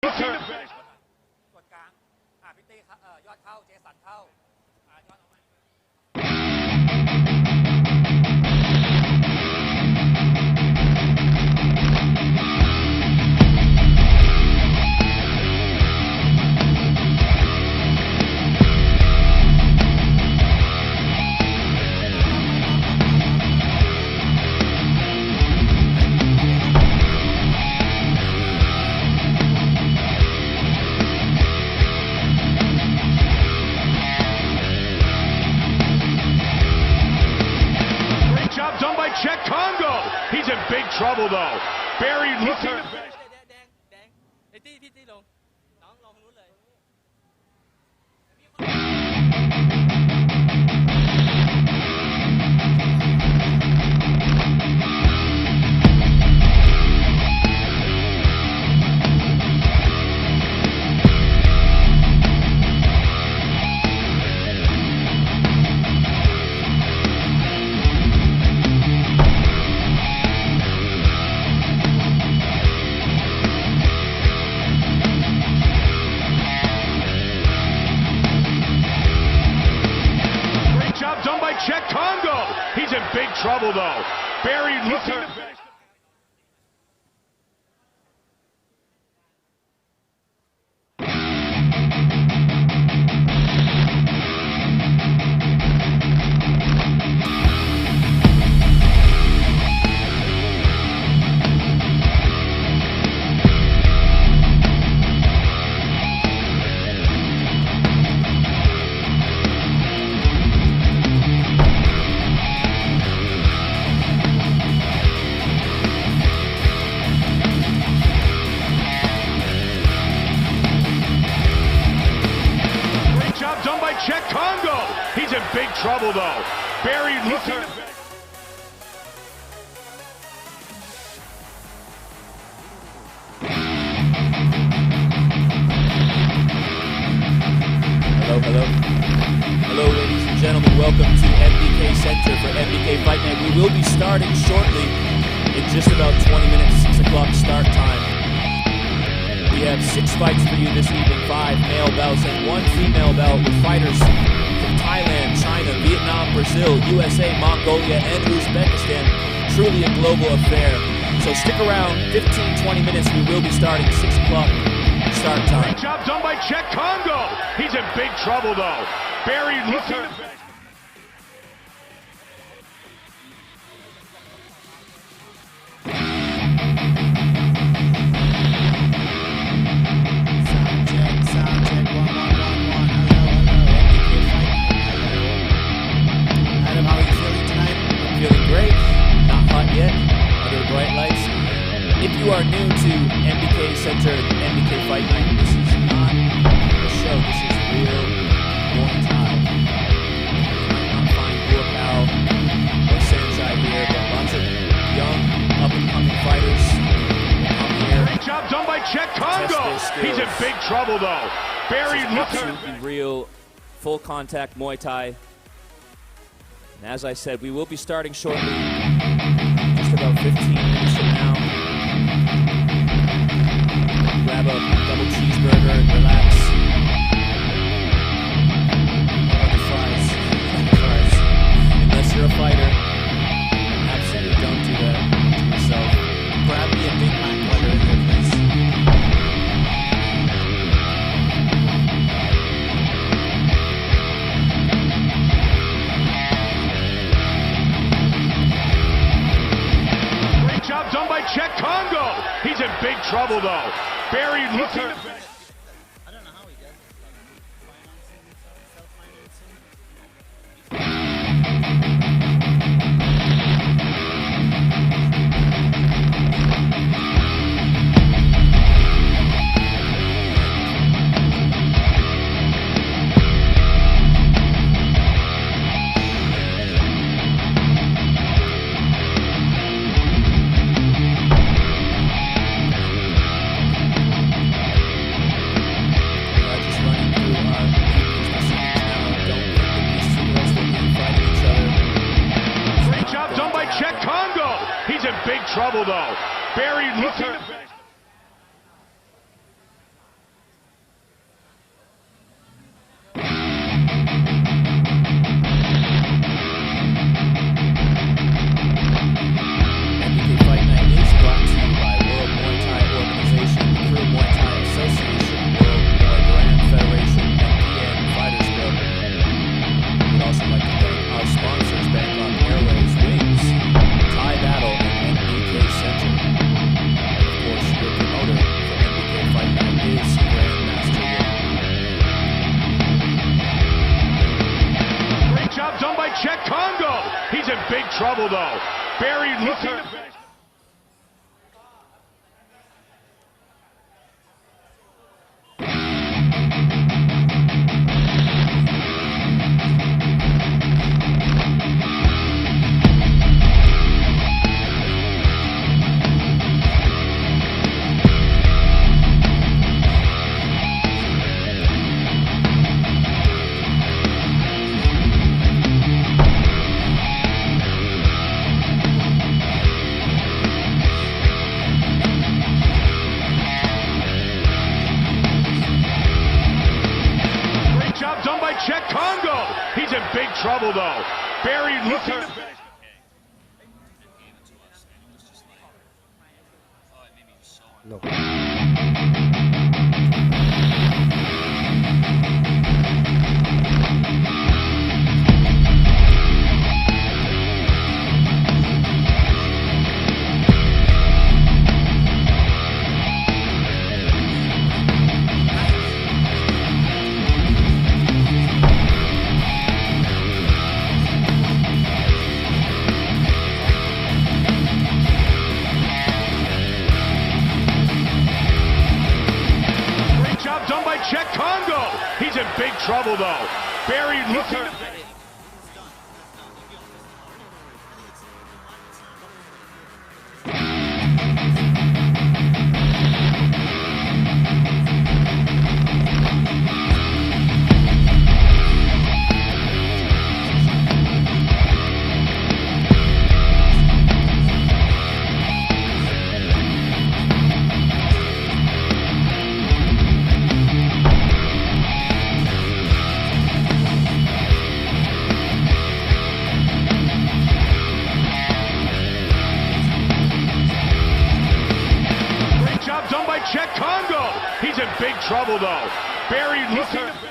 กดกลางพี่ตี้ยอดเข้าเจสันเข้ายอดออกมา Check Congo. He's in big trouble though. Barry looking. แดงไอ้พี่ลงน้องลงนู้นเลย Check Congo. He's in big trouble though. Barry looking. Check Congo. He's in big trouble though. Barry looking. Hello, ladies and gentlemen. Welcome to MBK Center for MBK Fight Night. We will be starting shortly in just about 20 minutes, 6 o'clock start time. We have 6 fights for you this evening, 5 male bouts and 1 female bout with fighters from Thailand, China, Vietnam, Brazil, USA, Mongolia, and Uzbekistan. Truly a global affair. So stick around, 15-20 minutes. We will be starting 6 o'clock start time. Great job done by Check Congo. He's in big trouble though. Barry looking. If you are new to MBK Center, MBK Fight Night, this is not a show, this is real Muay Thai. You might not find Guapao or Sanjay here, but lots of young, up-and-coming fighters come here. Great job done by Check Congo. He's in big trouble though. Barry looking. Absolutely real, full-contact Muay Thai. And as I said, we will be starting shortly, just about 15 minutes from now. Grab a double cheeseburger and relax. Fries. Unless you're a fighter, absolutely don't do that to yourself. Grab me a Big Mac while you're in there, please. Great job done by Check Congo. He's in big trouble though. Barry looking. I don't know how he does it. Self-financing. He's in big trouble though. Barry looking. trouble, though. Barry looking to finish. Check Congo. He's in big trouble, though. Barry looking to finish. Look. Done by Check Congo. He's in big trouble, though. Barry looking to... Done by Check Congo. He's in big trouble, though. Barry looking to...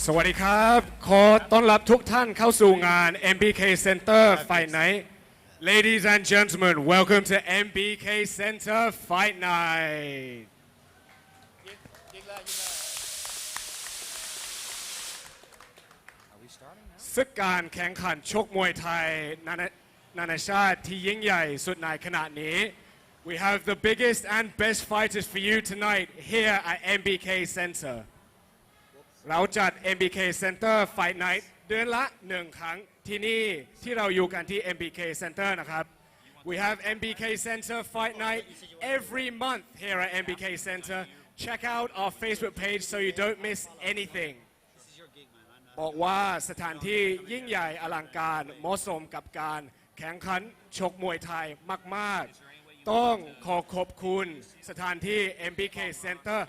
สวัสดีครับขอต้อนรับทุกท่านเข้าสู่งาน MBK Center Fight Night Ladies and gentlemen welcome to MBK Center Fight Night ยิงเลย ศึกการแข่งขันชกมวยไทยนานาชาติที่ยิ่งใหญ่สุดในขณะนี้ We have the biggest and best fighters for you tonight here at MBK Center เราจัด MBK Center Fight Night เดือนละ1 ครั้งที่นี่ที่เราอยู่กันที่ MBK Center นะครับ We have MBK Center Fight Night every month here at MBK Center. Check out our Facebook page so you don't miss anything. บอกว่าสถานที่ยิ่งใหญ่อลังการเหมาะสมกับการแข่งขันชกมวยไทยมากๆต้องขอขอบคุณสถานที่ MBK Center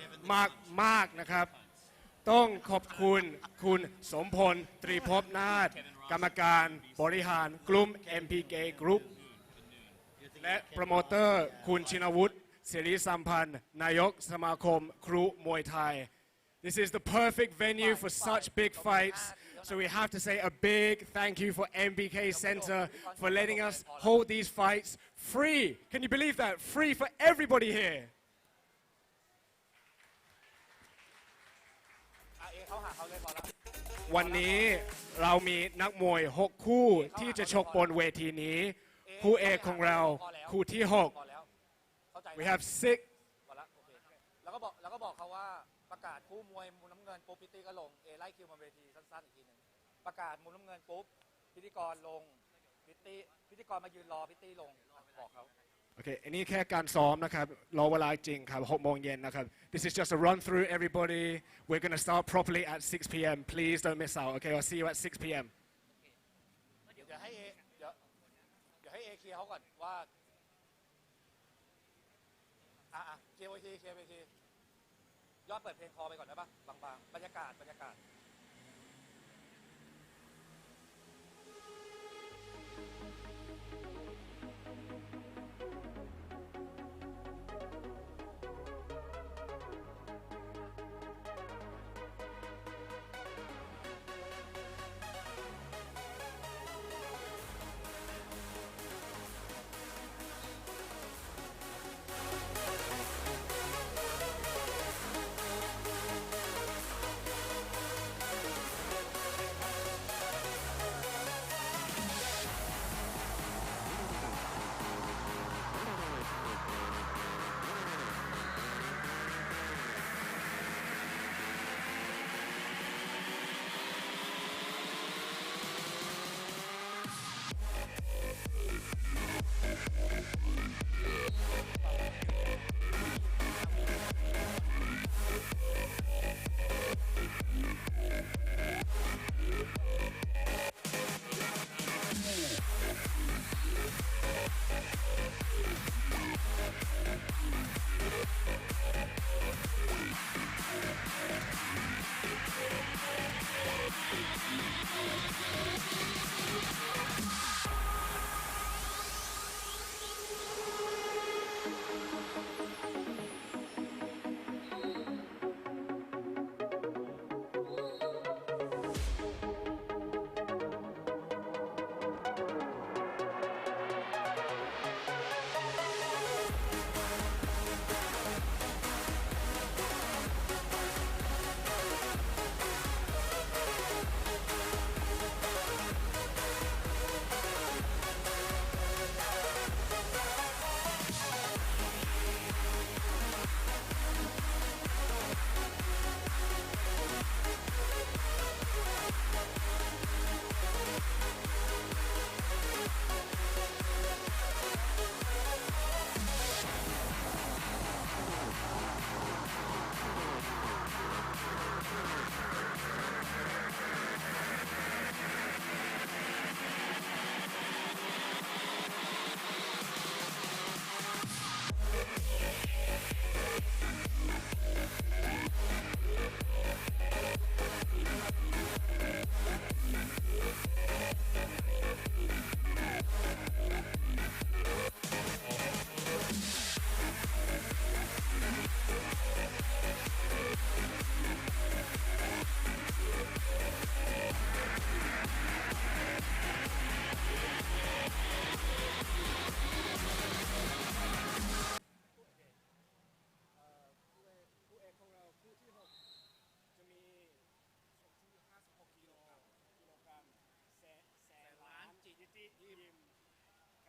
มากๆนะครับต้องขอบคุณคุณสมพลตรีภพนาถกรรมการบริหารกลุ่ม MBK Group และโปรโมเตอร์คุณชินวุฒิศิริสัมพันธ์นายกสมาคมครูมวยไทย This is the perfect venue for such big fights so we have to say a big thank you for MBK Center for letting us hold these fights free. Can you believe that? Free for everybody here. เขาหาเขาเลยพอแล้ว วันนี้เรามีนักมวย6คู่ที่จะชกบนเวทีนี้คู่เอกของเราคู่ที่พอแล้วเข้าใจ 6 We have 6พอแล้วโอเคแล้วก็บอกเขาว่าประกาศคู่มวยมุมน้ำเงินปุ๊บพิธีก็ลงไล่คิวมาเวทีสั้นๆอีกทีหนึ่งประกาศมุมน้ำเงินปุ๊บพิธีกรลงพิธีกรมายืนรอพิธีลงบอกเขาโอเคอันนี้แค่การซ้อมนะครับรอเวลาจริงครับ6 โมงเย็นนะครับ This is just a run through everybody We're going to start properly at 6 p.m. Please don't miss out Okay I'll see you at 6 p.m. เดี๋ยวให้เอเคลียร์เขาก่อนว่าเคลียร์เวทียอดเปิดเพลงคอไปก่อนได้ปะบางๆบรรยากาศ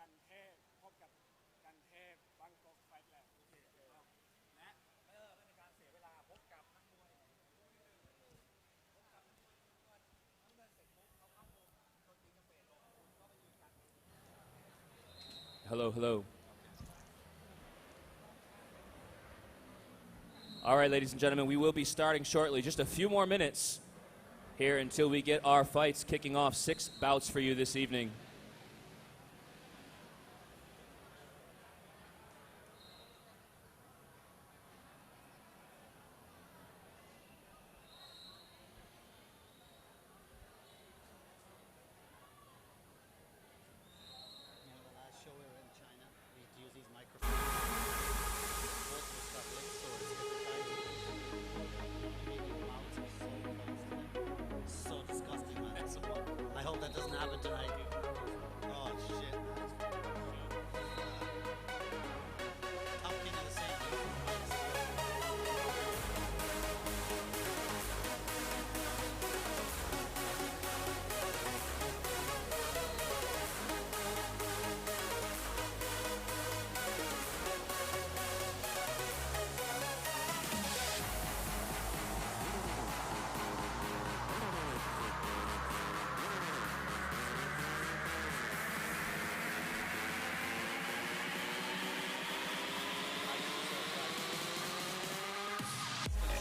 กันเทพพบกับกันเทพบางกอกไฟแลนด์และไม่เป็นการเสียเวลาพบกับนักมวยพบกับน้ำเงินเสร็จปุ๊บเขาเข้ามุมโดนตีกระเบนลงก็ไปยืนกัน Hello, hello. All right, ladies and gentlemen, we will be starting shortly. Just a few more minutes here until we get our fights kicking off. 6 bouts for you this evening. You know, the last show we were in China, we used to use these microphones. Both of us got lip sores every time. Your mouths are so close to them. So disgusting, man. I hope that doesn't happen tonight. Oh, shit, man. Top king of the same.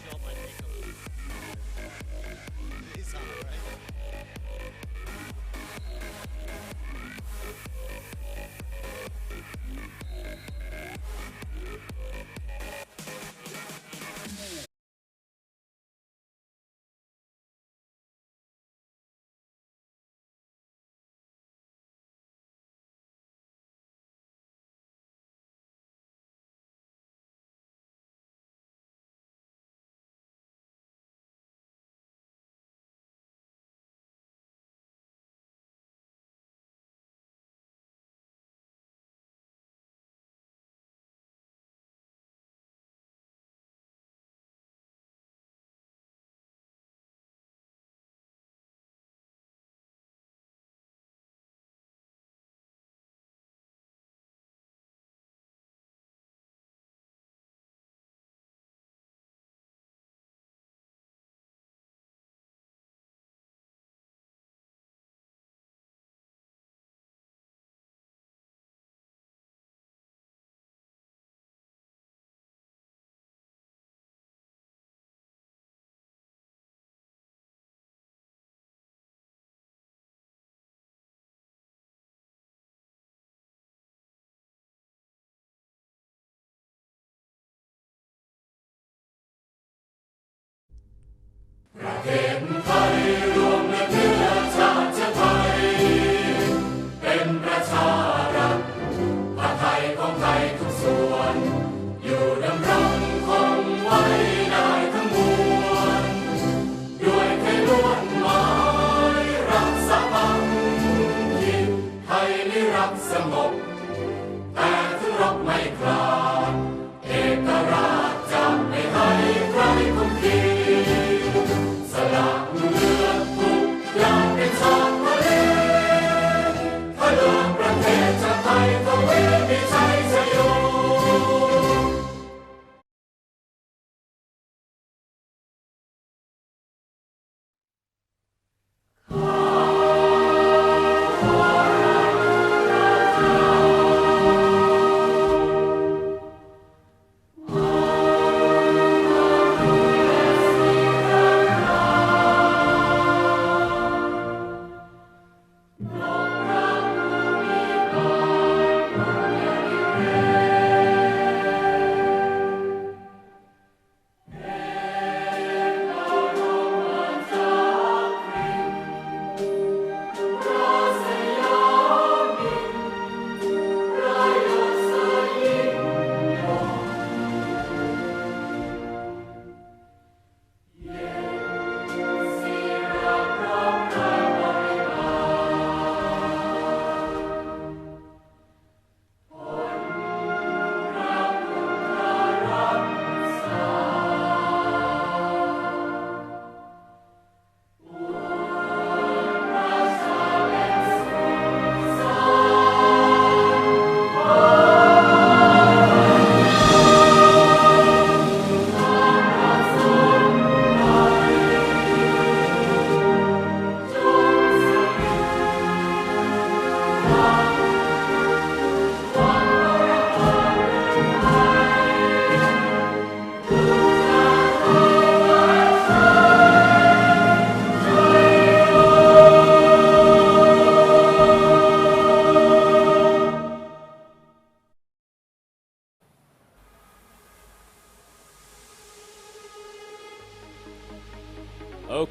Show my makeup. It's on, right?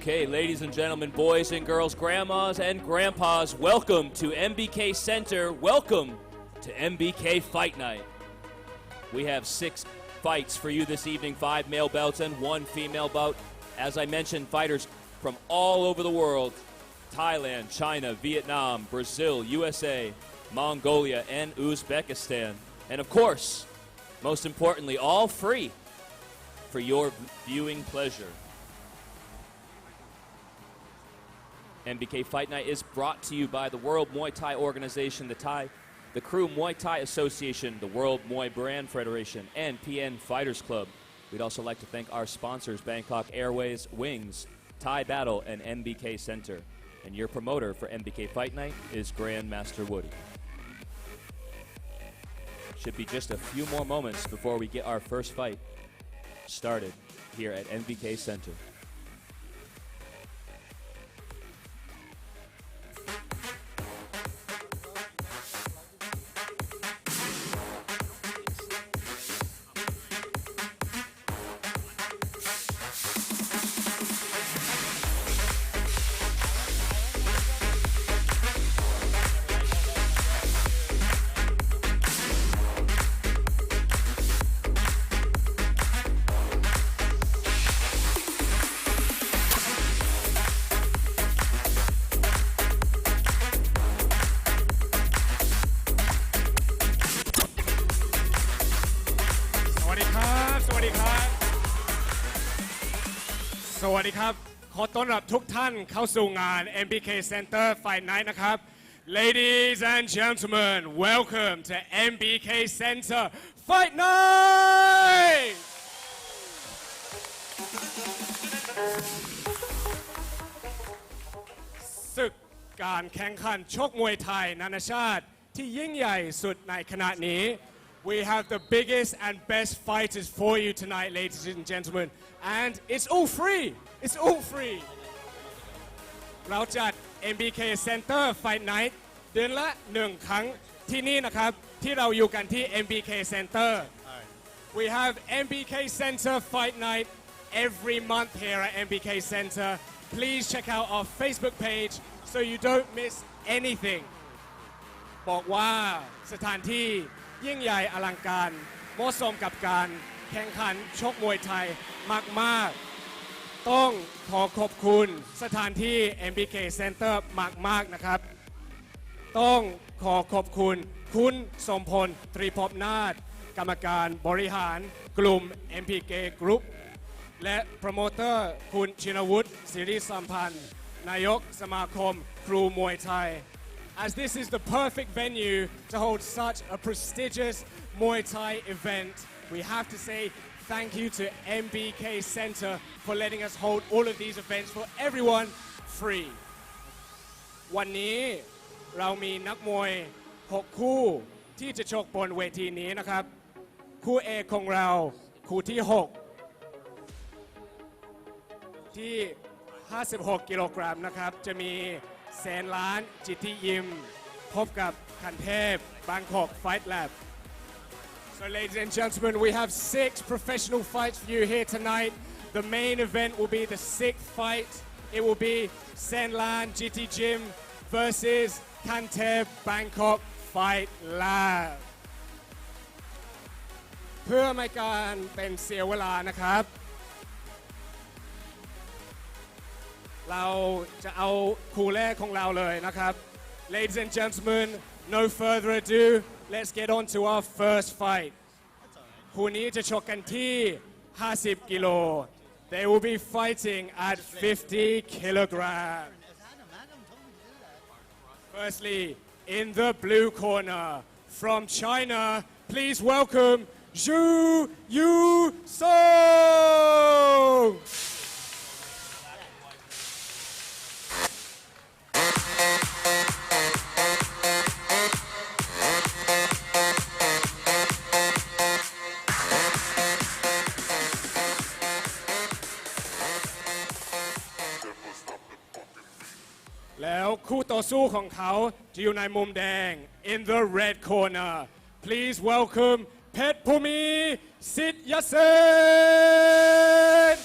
Okay, ladies and gentlemen, boys and girls, grandmas and grandpas, welcome to MBK Center. Welcome to MBK Fight Night. We have 6 fights for you this evening, 5 male bouts and 1 female bout. As I mentioned, fighters from all over the world, Thailand, China, Vietnam, Brazil, USA, Mongolia, and Uzbekistan. And of course, most importantly, all free for your viewing pleasure. MBK Fight Night is brought to you by the World Muay Thai Organization, the Crew Muay Thai Association, the World Muay Brand Federation, and PN Fighters Club. We'd also like to thank our sponsors, Bangkok Airways, Wings, Thai Battle, and MBK Center. And your promoter for MBK Fight Night is Grandmaster Woody. Should be just a few more moments before we get our first fight started here at MBK Center.สวัสดีครับ ขอต้อนรับทุกท่านเข้าสู่งาน MBK Center Fight Night นะครับ Ladies and gentlemen, welcome to MBK Center Fight Night ศึกการแข่งขันชกมวยไทยนานาชาติที่ยิ่งใหญ่สุดในขณะนี้ We have the biggest and best fighters for you tonight, ladies and gentlemen. And it's all free. It's all free. เราจัด MBK Center Fight Night เดือนละ1 ครั้งที่นี่นะครับที่เราอยู่กันที่ MBK Center. We have MBK Center Fight Night every month here at MBK Center. Please check out our Facebook page so you don't miss anything. บอกว่าสถานที่ยิ่งใหญ่อลังการเหมาะสมกับการแข่งขันชกมวยไทยมากๆต้องขอขอบคุณสถานที่ MBK Center มากๆนะครับต้องขอขอบคุณคุณสมพลตรีภพนาถกรรมการบริหารกลุ่ม MBK Group และโปรโมเตอร์คุณชินวุฒิศิริสัมพันธ์นายกสมาคมครูมวยไทยAs this is the perfect venue to hold such a prestigious Muay Thai event, we have to say thank you to MBK Center for letting us hold all of these events for everyone free. วันนี้เรามีนักมวย 6 คู่ที่จะชกบนเวทีนี้นะครับคู่เอกของเราคู่ที่ 6 ที่ 56 กิโลกรัมนะครับจะมีแสนล้านจิตติยิมพบกับคันเทพ Bangkok Fight Lab. So ladies and gentlemen, we have 6 professional fights for you here tonight. The main event will be the 6th fight. It will be Senlan GT Gym versus Kantep Bangkok Fight Lab. เพื่อไม่การเป็นเสียเวลานะครับเราจะเอาคู่แรกของเราเลยนะครับ Ladies and gentlemen, no further ado, let's get on to our first fight. คู่นี้จะชกกันที่ 50 กิโล They will be fighting at 50 kilograms. Firstly, in the blue corner, from China, please welcome Zhu Yu-song.แล้วคู่ต่อสู้ของเขาจะอยู่ในมุมแดง In the red corner please welcome เพชรภูมิสิทธิ์ยเสน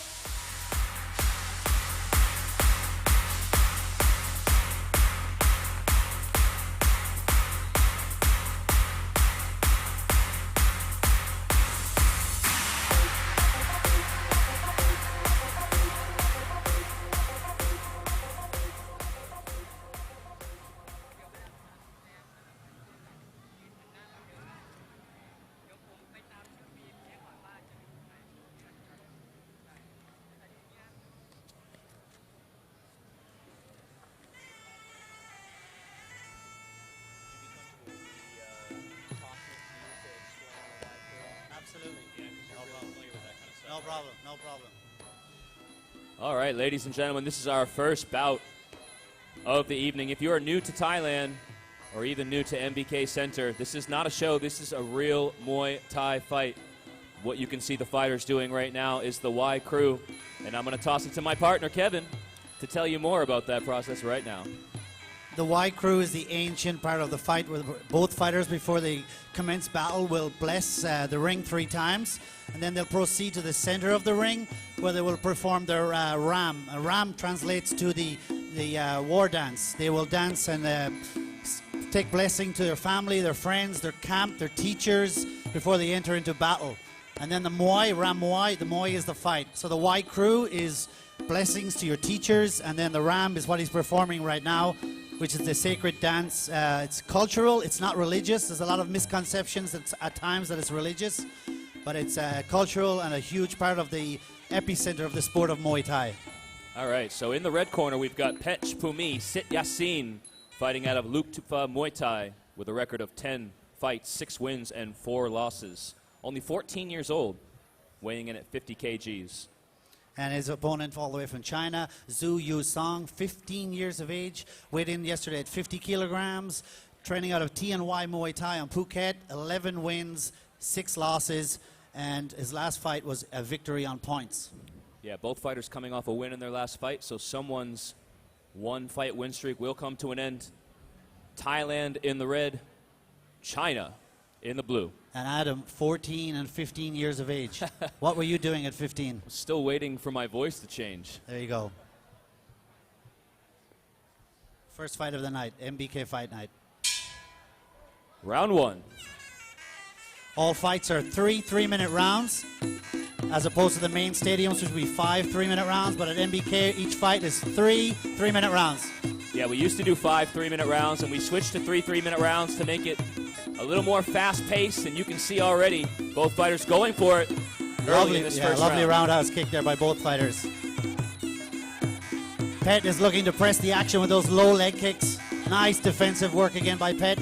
No problem. No problem. All right, ladies and gentlemen, this is our first bout of the evening. If you are new to Thailand or even new to MBK Center, this is not a show. This is a real Muay Thai fight. What you can see the fighters doing right now is the Y crew, and I'm going to toss it to my partner, Kevin, to tell you more about that process right now. The Y crew is the ancient part of the fight where both fighters, before they commence battle, will bless the ring 3 times, and then they'll proceed to the center of the ring where they will perform their ram. A ram translates to the war dance. They will dance and take blessing to their family, their friends, their camp, their teachers before they enter into battle. And then the Muay, Ram Muay, the Muay is the fight. So the Y crew is blessings to your teachers, and then the Ram is what he's performing right now, which is the sacred dance. It's cultural, it's not religious. There's a lot of misconceptions at times that it's religious, but it's cultural and a huge part of the epicenter of the sport of Muay Thai. All right, so in the red corner, we've got Pech Pumi Sit Yassin fighting out of Luktupa Muay Thai with a record of 10 fights, 6 wins, and 4 losses. Only 14 years old, weighing in at 50 kgs. And his opponent all the way from China, Zhu Yusong, 15 years of age, weighed in yesterday at 50 kilograms, training out of TNY Muay Thai on Phuket, 11 wins, 6 losses, and his last fight was a victory on points. Yeah, both fighters coming off a win in their last fight, so someone's 1-fight win streak will come to an end. Thailand in the red, China in the blue. And Adam, 14 and 15 years of age. What were you doing at 15? Still waiting for my voice to change. There you go. First fight of the night, MBK Fight Night. Round 1. All fights are 3 3-minute rounds, as opposed to the main stadiums, which would be 5 3-minute rounds. But at MBK, each fight is 3 3-minute rounds. Yeah, we used to do 5 3-minute rounds, and we switched to 3 3-minute rounds to make it a little more fast-paced, and you can see already both fighters going for it early in this first lovely round. roundhouse kick there by both fighters. Pet is looking to press the action with those low leg kicks. Nice defensive work again by Pet.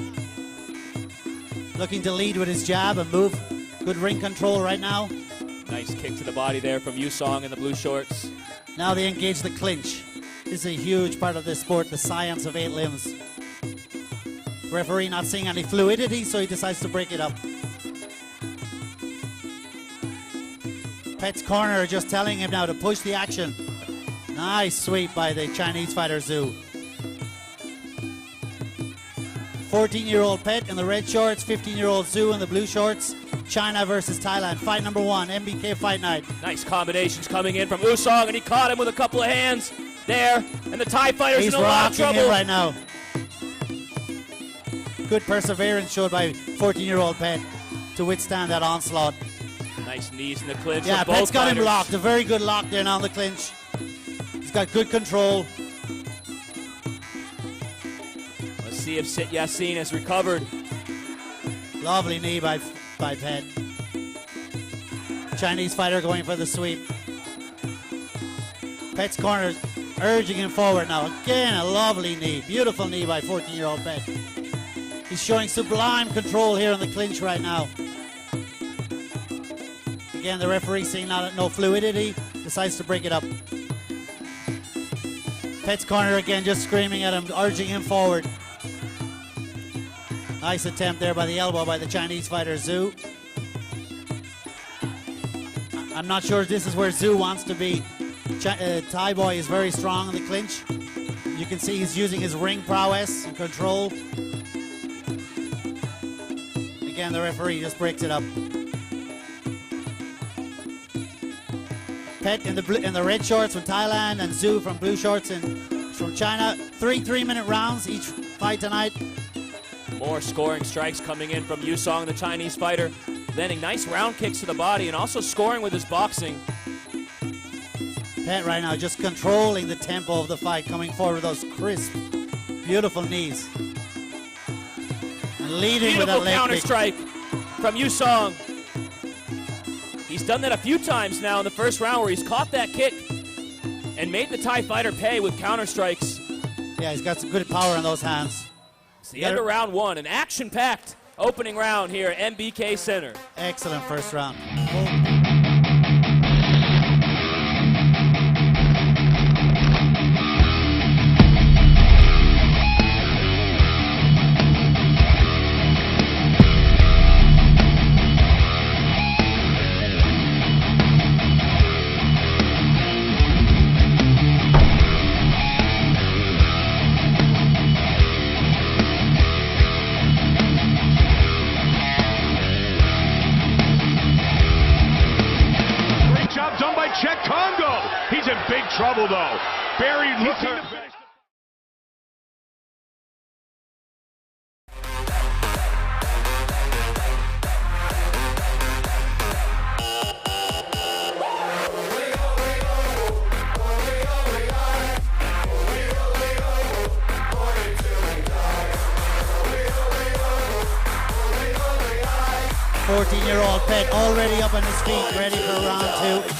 Looking to lead with his jab and move. Good ring control right now. Nice kick to the body there from Yusong in the blue shorts. Now they engage the clinch. This is a huge part of this sport, the science of 8 limbs. Referee not seeing any fluidity, so he decides to break it up. Pet's corner just telling him now to push the action. Nice sweep by the Chinese fighter Zhu. 14-year-old Pet in the red shorts, 15-year-old Zhu in the blue shorts. China versus Thailand. Fight number 1, MBK Fight Night. Nice combinations coming in from Usong, and he caught him with a couple of hands there. And the Thai fighter's He's in a lot of rocking trouble. him right now. Good perseverance showed by 14-year-old Pet to withstand that onslaught. Nice knees in the clinch. Yeah, from both Pet's got him fighters. locked. A very good lock there now in the clinch. He's got good control. Let's see if Sit Yassin has recovered. Lovely knee by Pet. Chinese fighter going for the sweep. Pet's corner urging him forward now. Again, a lovely knee. Beautiful knee by 14-year-old Pet. He's showing sublime control here in the clinch right now. Again, the referee seeing no fluidity, decides to break it up. Pet's corner again just screaming at him, urging him forward. Nice attempt there by the elbow by the Chinese fighter Zhu. I'm not sure if this is where Zhu wants to be. Thai boy is very strong in the clinch. You can see he's using his ring prowess and control. Again, the referee just breaks it up. Pet in the red shorts from Thailand and Zhu from blue shorts from China. 3 3-minute rounds each fight tonight. More scoring strikes coming in from Yusong, the Chinese fighter, landing nice round kicks to the body and also scoring with his boxing. Pet right now just controlling the tempo of the fight, coming forward with those crisp, beautiful knees. And leading with that Beautiful leg counter kick. strike from Yusong. He's done that a few times now in the first round where he's caught that kick and made the Thai fighter pay with counter strikes. Yeah, he's got some good power in those hands. It's the end of round 1, an action-packed opening round here at MBK Center. Excellent first round. trouble, though. Barry looking to finish. 14-year-old Pet already up on his feet, ready for round two.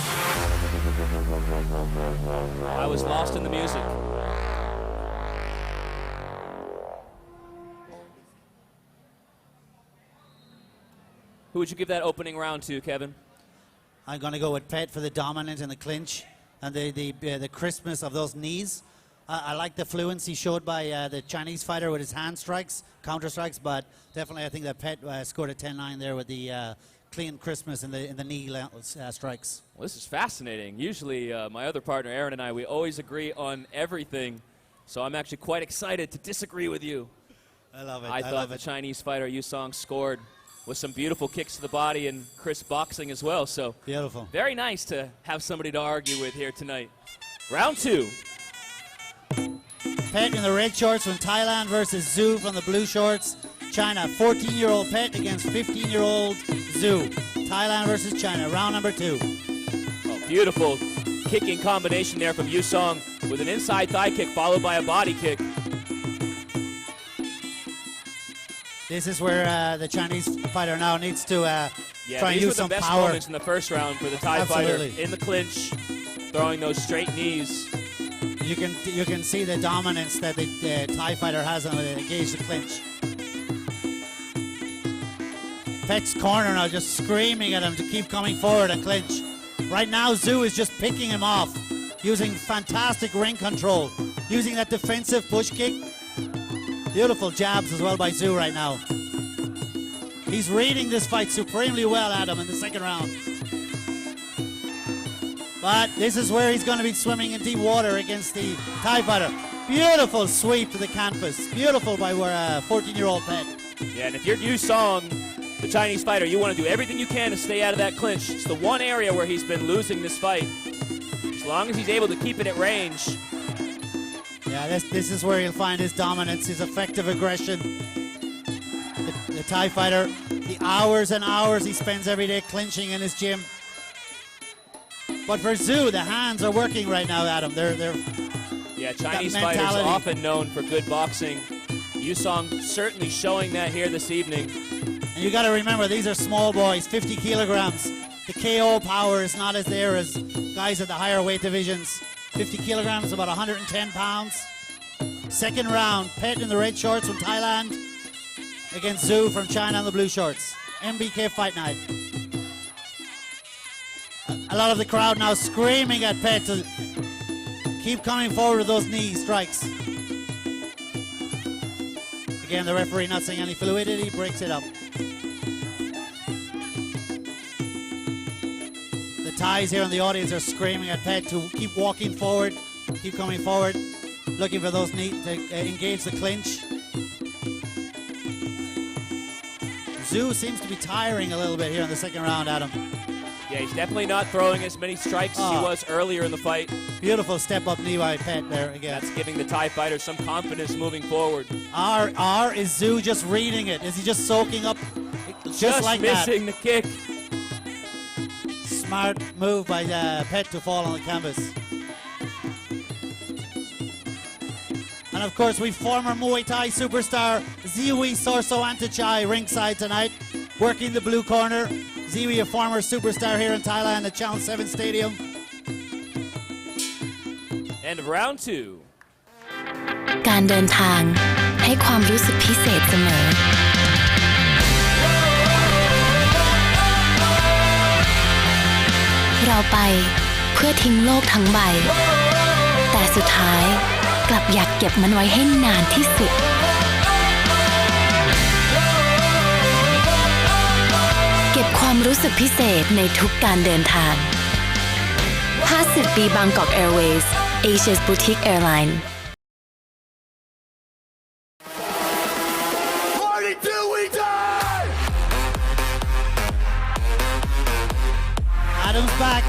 I was lost in the music. Who would you give that opening round to, Kevin? I'm going to go with Pet for the dominance and the clinch and the crispness of those knees. I like the fluency showed by the Chinese fighter with his hand strikes, counter strikes, but definitely I think that Pet scored a 10-9 there with the clean crispness in the knee strikes. Well, this is fascinating. Usually my other partner, Aaron, and I, we always agree on everything. So I'm actually quite excited to disagree with you. I love it. I thought the Chinese fighter Yu Song scored with some beautiful kicks to the body and crisp boxing as well. So beautiful. Very nice to have somebody to argue with here tonight. Round two. Pet in the red shorts from Thailand versus Zhu from the blue shorts. China, 14-year-old Pet against 15-year-old Zhu. Thailand versus China, round number two. Oh, beautiful kicking combination there from Yu Song with an inside thigh kick followed by a body kick. This is where the Chinese fighter now needs to try and use some best power. Moments in the first round for the Thai Absolutely. fighter in the clinch, throwing those straight knees. You can see the dominance that the Thai fighter has on the engage the clinch. Pet's corner now just screaming at him to keep coming forward and clinch. Right now Zhu is just picking him off, using fantastic ring control, using that defensive push kick. Beautiful jabs as well by Zhu right now. He's reading this fight supremely well, Adam, in the second round. But this is where he's going to be swimming in deep water against the Thai fighter. Beautiful sweep to the canvas. Beautiful by 14-year-old Pet. Yeah, and if you're Yu Song, the Chinese fighter, you want to do everything you can to stay out of that clinch. It's the one area where he's been losing this fight. As long as he's able to keep it at range. Yeah, this is where he'll find his dominance, his effective aggression. The Thai fighter, the hours and hours he spends every day clinching in his gym. But for Zhu, the hands are working right now, Adam. Yeah, Chinese fighters often known for good boxing. Yu Song certainly showing that here this evening. And you got to remember, these are small boys, 50 kilograms. The KO power is not as there as guys at the higher weight divisions. 50 kilograms, about 110 pounds. Second round, Pet in the red shorts from Thailand against Zhu from China in the blue shorts. MBK Fight Night. A lot of the crowd now screaming at Pet to keep coming forward with those knee strikes. Again, the referee not seeing any fluidity, breaks it up. The Thais here in the audience are screaming at Pet to keep walking forward, keep coming forward, looking for those knee to engage the clinch. Zhu seems to be tiring a little bit here in the second round, Adam. Yeah, he's definitely not throwing as many strikes as he was earlier in the fight. Beautiful step-up knee by Pet there again. That's giving the Thai fighter some confidence moving forward. Is Zhu just reading it? Is he just soaking up just like that? Missing the kick. Smart move by Pet to fall on the canvas. And of course, we former Muay Thai superstar Ziwi Sorso Antachai ringside tonight, working the blue corner. Ziwi, a former superstar here in Thailand at Challenge 7 Stadium. End of round two. การเดินทางให้ความรู้สึกพิเศษเสมอเราไปเพื่อทิ้งโลกทั้งใบแต่สุดท้ายกลับอยากเก็บมันไว้ให้นานที่สุดเก็บความรู้สึกพิเศษในทุกการเดินทาง50 ปี Bangkok Airways Asia's boutique airline Adam's back.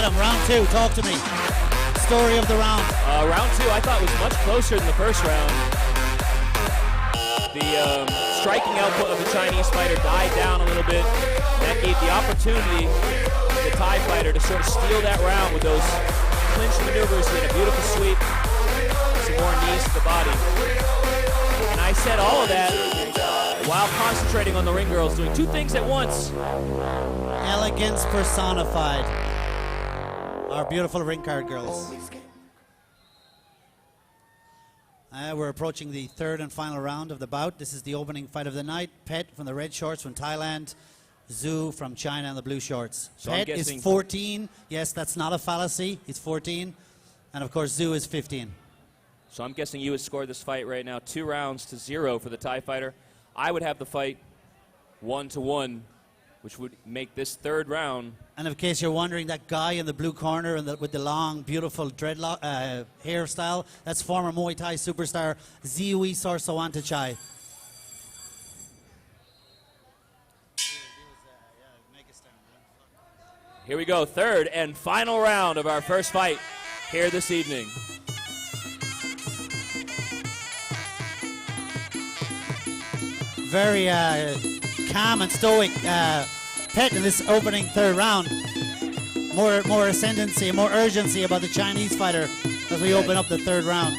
Adam, round 2, talk to me. Story of the round. Round 2 I thought was much closer than the first round. The striking output of the Chinese fighter died down a little bit. That gave the opportunity to the Thai fighter to sort of steal that round with those clinch maneuvers. He had a beautiful sweep, some more knees to the body. And I said all of that while concentrating on the ring girls, doing two things at once. Elegance personified. Our beautiful ring card girls. We're approaching the third and final round of the bout. This is the opening fight of the night. Pet from the red shorts from Thailand. Zhu from China in the blue shorts. So Pet is 14. Yes, that's not a fallacy. He's 14. And of course, Zhu is 15. So I'm guessing you would score this fight right now 2-0 for the Thai fighter. I would have the fight 1-1, which would make this third round. And in case you're wondering, that guy in the blue corner and with the long, beautiful dreadlock hairstyle, that's former Muay Thai superstar Ziwi Sorsawantachai. Here we go, third and final round of our first fight here this evening. Very calm and stoic Pet in this opening third round. More ascendancy, more urgency about the Chinese fighter as we open up the third round.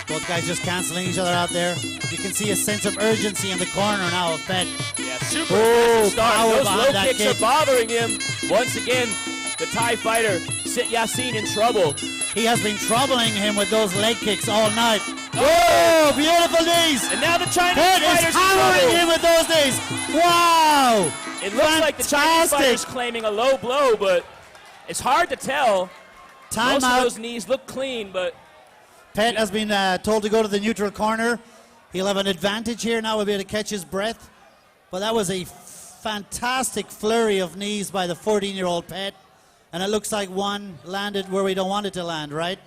Both guys just canceling each other out there. You can see a sense of urgency in the corner now of Pet. Yeah, super Oh, start. power Those behind low that kicks kick. are bothering him. Once again, the Thai fighter, Sit Yassin, in trouble. He has been troubling him with those leg kicks all night. Oh, beautiful knees. And now the Chinese Pet is fighter's in hammering trouble. him with those knees. Wow. It looks like the Chinese Fantastic. fighter's claiming a low blow, but it's hard to tell. Time Most out. of those knees look clean, but Pet has been told to go to the neutral corner. He'll have an advantage here now. We'll be able to catch his breath. But that was a fantastic flurry of knees by the 14-year-old Pet. And it looks like one landed where we don't want it to land, right?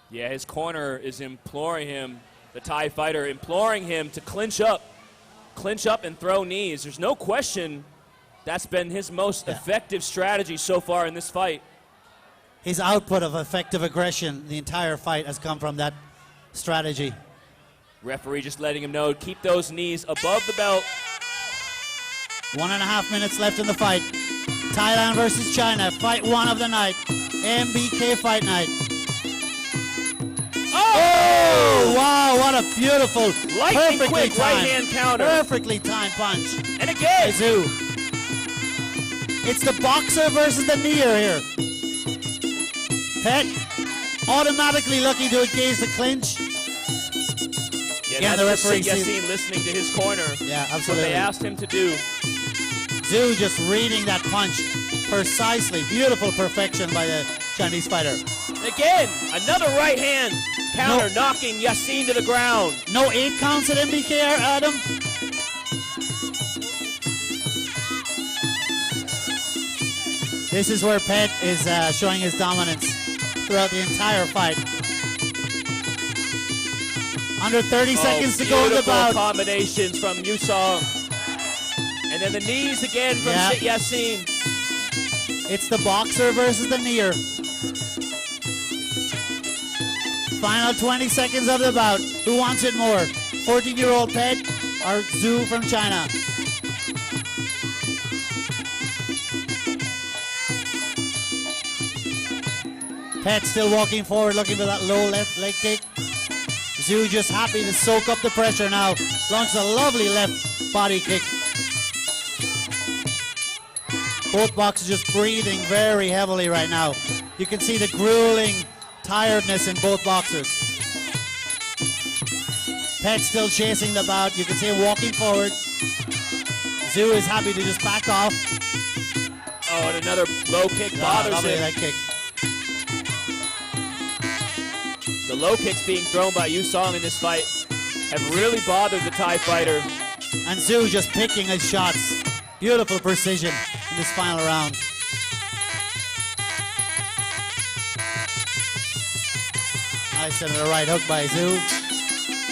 yeah, his corner is imploring him, the Thai fighter, imploring him to clinch up and throw knees. There's no question that's been his most effective strategy so far in this fight. His output of effective aggression the entire fight has come from that strategy. Referee just letting him know, keep those knees above the belt. 1.5 minutes left in the fight. Thailand versus China, fight one of the night. MBK fight night. Oh, wow, what a beautiful, Lightning perfectly quick timed, right-hand counter. perfectly timed punch. And again, Zhu. It's the boxer versus the kneer here. Pet automatically looking to engage the clinch. yeah, Again, the that's referee just sees- Yassin listening to his corner. Yeah, What absolutely. they asked him to do. Zhu just reading that punch precisely. Beautiful perfection by the Chinese fighter. Again, another right hand counter, No. knocking Yassin to the ground. No 8 counts at MBK, Adam. This is where Pet is showing his dominance throughout the entire fight. Under 30 seconds to go in the Beautiful bout. combinations from Yusong. And then the knees again from Yeah. Sit Yassin. It's the boxer versus the kneer. Final 20 seconds of the bout. Who wants it more? 14-year-old Pet or Zhu from China? Pet still walking forward, looking for that low left leg kick. Zhu just happy to soak up the pressure now. Launched a lovely left body kick. Both boxers just breathing very heavily right now. You can see the grueling tiredness in both boxers. Pet still chasing the bout. You can see him walking forward. Zhu is happy to just back off. Oh, and another low kick bothers Lovely him. leg kick. The low kicks being thrown by Yusong in this fight have really bothered the Thai fighter. And Zhu just picking his shots. Beautiful precision in this final round. Nice and a right hook by Zhu.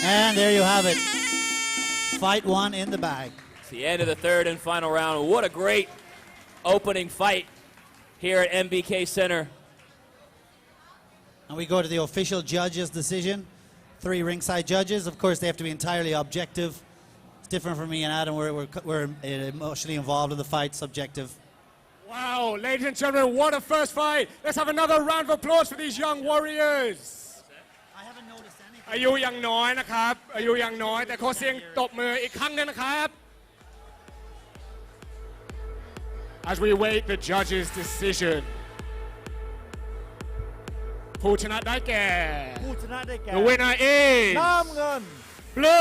And there you have it. Fight one in the bag. It's the end of the third and final round. What a great opening fight here at MBK Center. And we go to the official judges' decision. 3 ringside judges. Of course, they have to be entirely objective. It's different from me and Adam. We're emotionally involved in the fight, subjective. Wow, ladies and gentlemen, what a first fight. Let's have another round of applause for these young warriors. I haven't noticed anything. อายุยังน้อยนะครับอายุยังน้อยแต่ขอเสียงตบมืออีกครั้งหนึงนะครับ As we wait the judge's decision ผู้ชนะได้แก่ ผู้ชนะได้แก่ The winner is น้ำเงิน Blue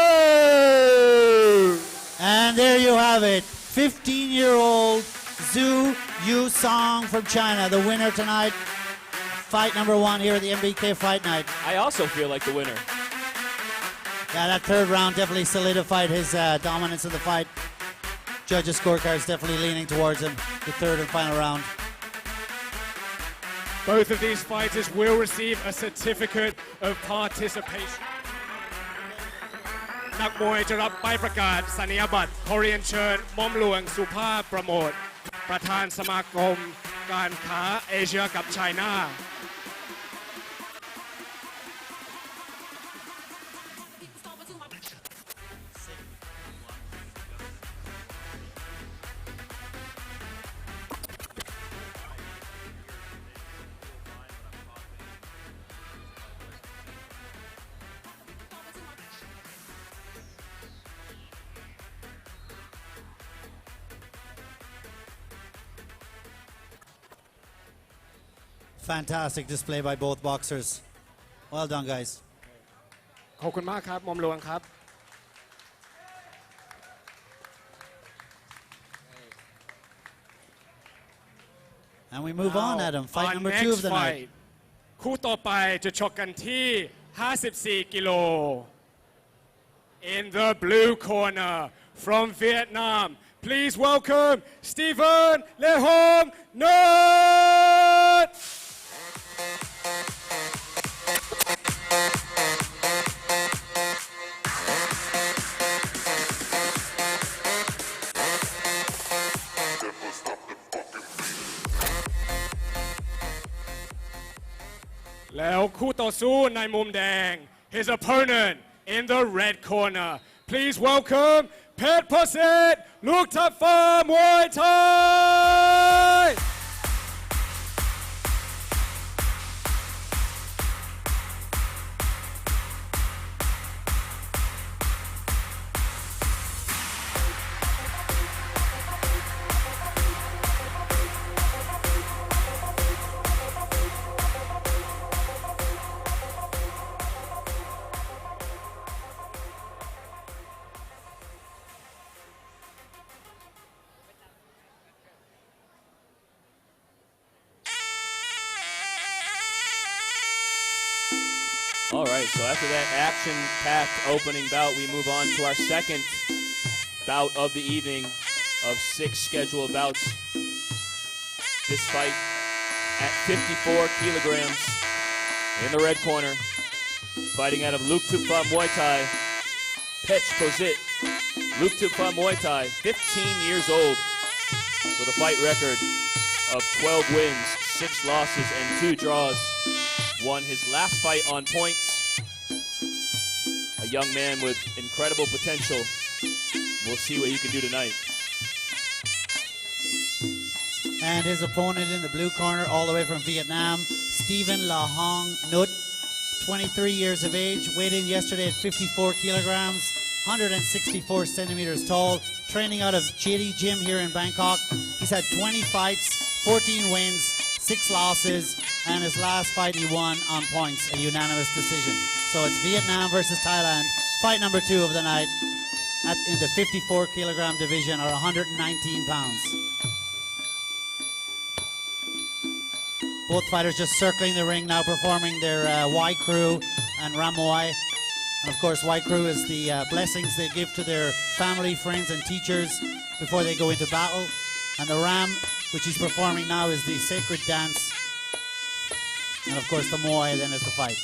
And there you have it. 15-year-old Zhu Yu Song from China, the winner tonight. Fight number 1 here at the MBK Fight Night. I also feel like the winner. Yeah, that third round definitely solidified his dominance in the fight. Judges' scorecards definitely leaning towards him. The third and final round. Both of these fighters will receive a certificate of participation นักมวยจะรับใบประกาศสัญญาบัตรขอเรียนเชิญหม่อมหลวงสุภาพประโมทประธานสมาคมการค้าเอเชียกับไชน่า Fantastic display by both boxers. Well done, guys. ขอบคุณมากครับหม่อมหลวงครับ And we move on, Adam. Fight Our number 2 next of the fight. night. คู่ต่อไปจะชกกันที่ 54 กิโล In the blue corner from Vietnam, please welcome Stephen Lehom Nut. And แล้วคู่ต่อสู้ในมุมแดง his opponent in the red corner please welcome เพชรพเศรษฐ์ลูกทัพฟ้ามวยไทย All right, so after that action-packed opening bout, we move on to our second bout of the evening of 6 scheduled bouts. This fight at 54 kilograms in the red corner, fighting out of Luke Tupa Muay Thai, Pech Posit. Luke Tupa Muay Thai, 15 years old, with a fight record of 12 wins, 6 losses, and 2 draws. Won his last fight on points. A young man with incredible potential. We'll see what he can do tonight. And his opponent in the blue corner, all the way from Vietnam, Stephen La Hong Nut, 23 years of age, weighed in yesterday at 54 kilograms, 164 centimeters tall, training out of JD Gym here in Bangkok. He's had 20 fights, 14 wins, 6 losses, and his last fight he won on points, a unanimous decision. So it's Vietnam versus Thailand, fight number 2 of the night in the 54 kilogram division, or 119 pounds. Both fighters just circling the ring now, performing their Y Crew and Ram Muay. And of course, Y Crew is the blessings they give to their family, friends, and teachers before they go into battle. And the Ram, which he's performing now, is the sacred dance. And of course, the Muay then is the fight.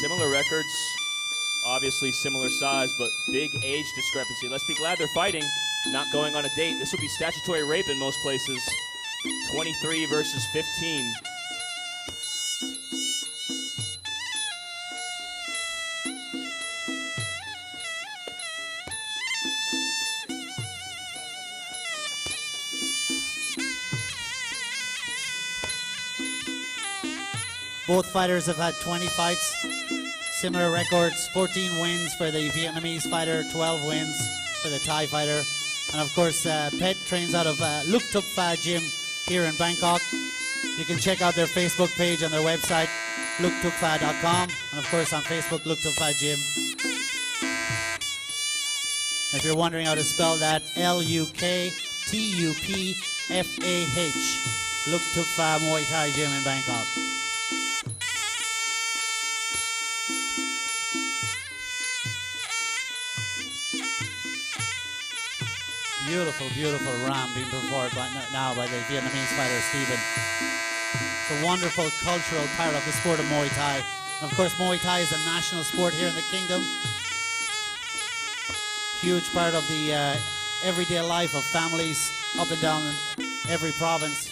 Similar records, obviously similar size, but big age discrepancy. Let's be glad they're fighting, not going on a date. This would be statutory rape in most places. 23 versus 15. Both fighters have had 20 fights, similar records, 14 wins for the Vietnamese fighter, 12 wins for the Thai fighter. And of course, Pet trains out of Luk Tuk Pha Gym here in Bangkok. You can check out their Facebook page on their website, luktukpha.com. And of course on Facebook, Luk Tuk Pha Gym. If you're wondering how to spell that, Luktupfah, Luk Tuk Pha Muay Thai Gym in Bangkok. Beautiful, beautiful ram being performed now by the Vietnamese fighter, Steven. It's a wonderful cultural part of the sport of Muay Thai. And of course, Muay Thai is a national sport here in the kingdom. Huge part of the everyday life of families up and down in every province.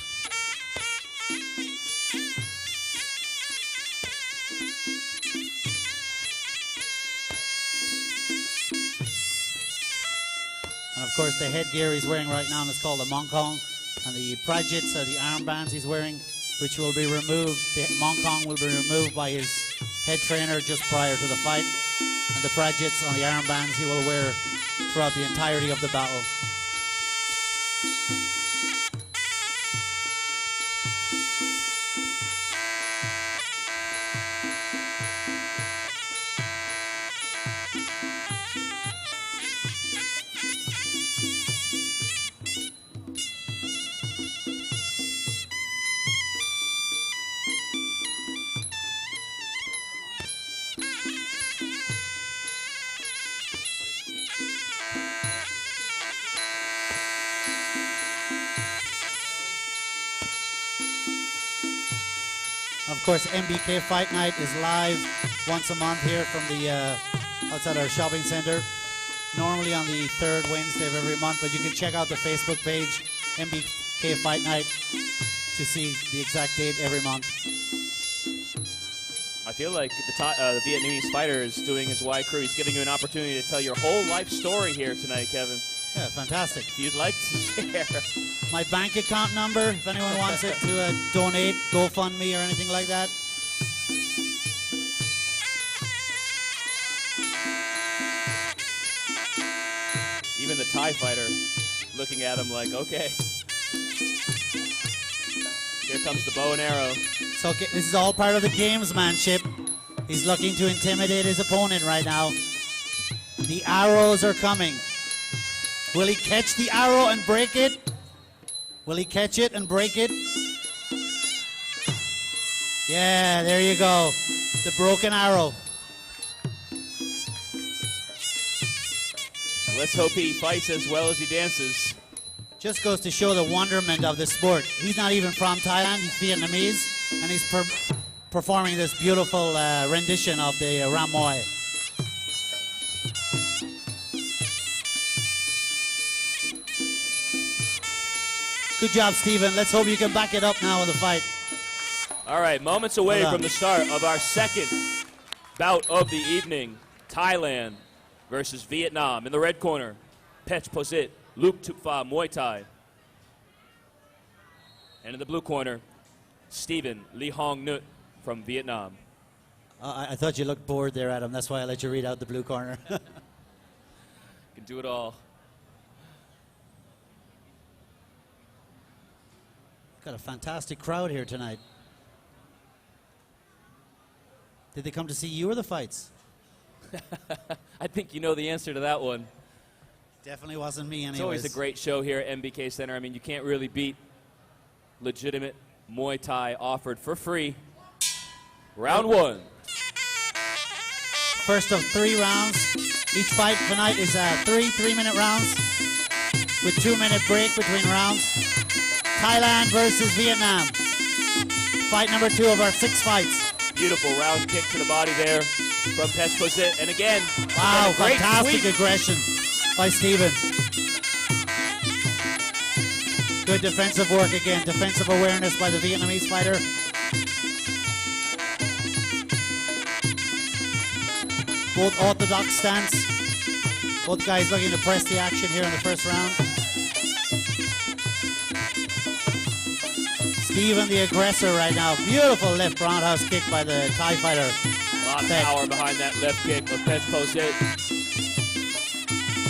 And of course, the headgear he's wearing right now is called the Mongkong, and the prajits are the armbands he's wearing, which will be removed. The Mongkong will be removed by his head trainer just prior to the fight, and the prajits on the armbands he will wear throughout the entirety of the battle. Of course, MBK Fight Night is live once a month here from the outside our shopping center. Normally on the third Wednesday of every month, but you can check out the Facebook page, MBK Fight Night, to see the exact date every month. I feel like the Vietnamese fighter is doing his Y crew. He's giving you an opportunity to tell your whole life story here tonight, Kevin. Yeah, fantastic. If you'd like to share. My bank account number, if anyone wants it to donate, GoFundMe or anything like that. Even the Thai fighter looking at him like, okay. Here comes the bow and arrow. So this is all part of the gamesmanship. He's looking to intimidate his opponent right now. The arrows are coming. Will he catch the arrow and break it? Will he catch it and break it? Yeah, there you go. The broken arrow. Let's hope he fights as well as he dances. Just goes to show the wonderment of the sport. He's not even from Thailand, he's Vietnamese, and he's performing this beautiful rendition of the Ram Muay. Good job, Steven. Let's hope you can back it up now in the fight. All right, moments away from the start of our second bout of the evening. Thailand versus Vietnam. In the red corner, Pech Posit, Luk Tuk Pha Muay Thai. And in the blue corner, Stephen Lee Hong Nut from Vietnam. I thought you looked bored there, Adam. That's why I let you read out the blue corner. Can do it all. Got a fantastic crowd here tonight. Did they come to see you or the fights? I think you know the answer to that one. Definitely wasn't me anyways. It's always a great show here at MBK Center. I mean, you can't really beat legitimate Muay Thai offered for free. Round one. First of 3 rounds. Each fight tonight is 3-minute rounds with 2-minute break between rounds. Thailand versus Vietnam. Fight number 2 of our 6 fights. Beautiful round kick to the body there from Peshkosit. And again, Wow, a great fantastic sweep. aggression by Steven. Good defensive work again, defensive awareness by the Vietnamese fighter. Both orthodox stance. Both guys looking to press the action here in the first round. Steven the aggressor right now. Beautiful left roundhouse kick by the Thai fighter. A lot of power behind that left kick of Peshkosit.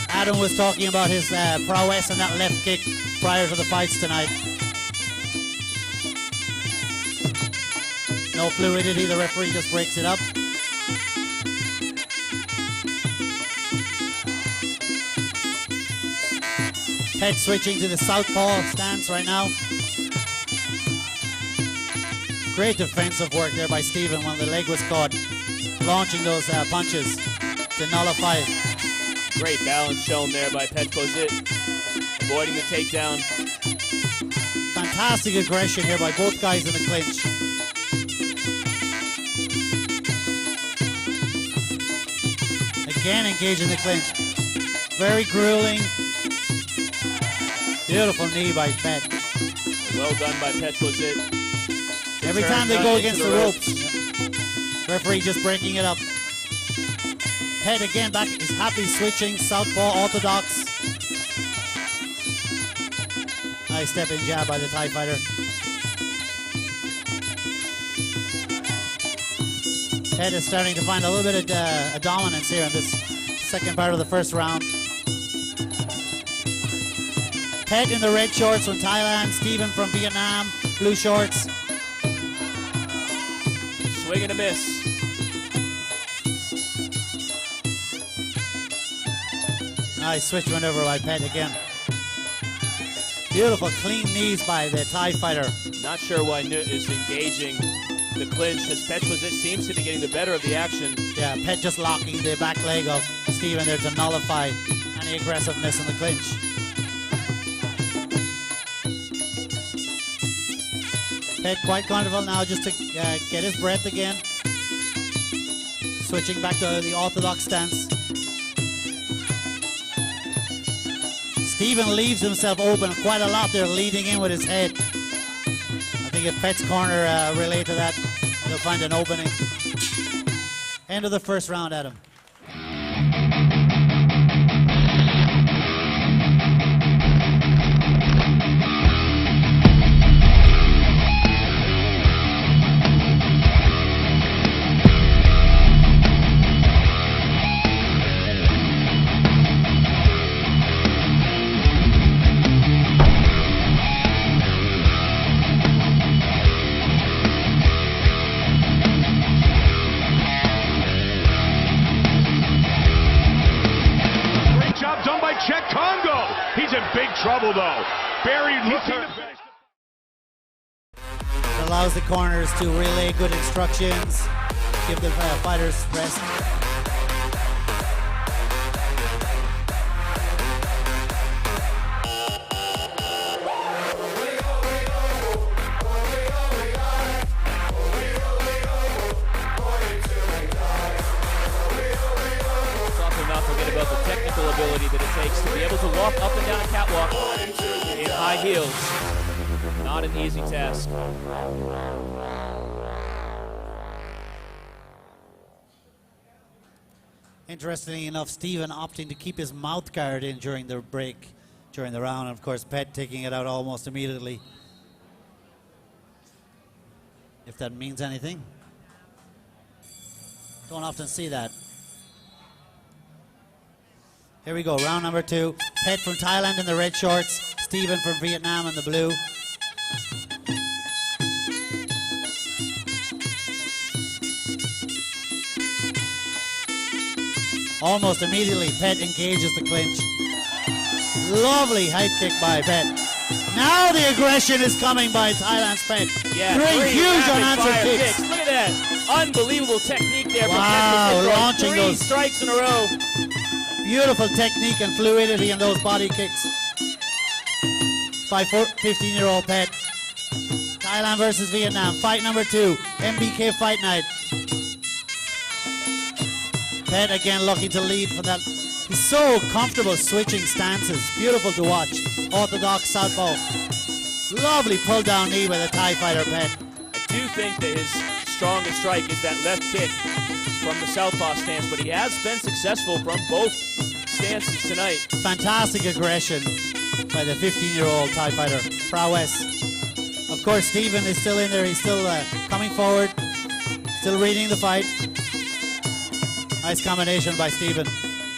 Adam was talking about his prowess in that left kick prior to the fights tonight. No fluidity, the referee just breaks it up. Head switching to the southpaw stance right now. Great defensive work there by Steven when the leg was caught. Launching those punches to nullify it. Great balance shown there by Peshkosit. Avoiding the takedown. Fantastic aggression here by both guys in the clinch. Again engaging the clinch. Very grueling. Beautiful knee by Pet. Well done by Peshkosit. Every time they go against the ropes, referee just breaking it up. Pet again back is happy switching, southpaw orthodox. Nice step in jab by the Thai fighter. Pet is starting to find a little bit of dominance here in this second part of the first round. Pet in the red shorts from Thailand, Steven from Vietnam, blue shorts. Swing and a miss. Nice switch maneuver by Pet again. Beautiful clean knees by the Thai fighter. Not sure why Nut is engaging the clinch as Peshkosit seems to be getting the better of the action. Yeah, Pet just locking the back leg of Steven there to nullify any aggressiveness in the clinch. Pet quite comfortable now just to get his breath again. Switching back to the orthodox stance. Steven leaves himself open quite a lot there, leading in with his head. I think if Pet's corner relate to that, they'll find an opening. End of the first round, Adam. Trouble though. Barry looking to finish. Allows the corners to relay good instructions, give the fighters rest. Ability that it takes to be able to walk up and down a catwalk in high heels. Not an easy task. Interestingly enough, Steven opting to keep his mouth guard in during the break, during the round, and of course Pet taking it out almost immediately. If that means anything. Don't often see that. Here we go, round number 2. Pet from Thailand in the red shorts, Steven from Vietnam in the blue. Almost immediately, Pet engages the clinch. Lovely height kick by Pet. Now the aggression is coming by Thailand's Pet. Yeah, three huge unanswered kicks. Look at that. Unbelievable technique there. Wow, launching three those strikes in a row. Beautiful technique and fluidity in those body kicks by 15-year-old Pet. Thailand versus Vietnam. Fight number 2. MBK Fight Night. Pet again looking to lead for that. He's so comfortable switching stances. Beautiful to watch. Orthodox southpaw. Lovely pull down knee by the Thai fighter, Pet. I do think that his strongest strike is that left kick from the southpaw stance, but he has been successful from both stances tonight. Fantastic aggression by the 15-year-old Thai fighter. Prowess. Of course, Stephen is still in there. He's still coming forward. Still reading the fight. Nice combination by Stephen.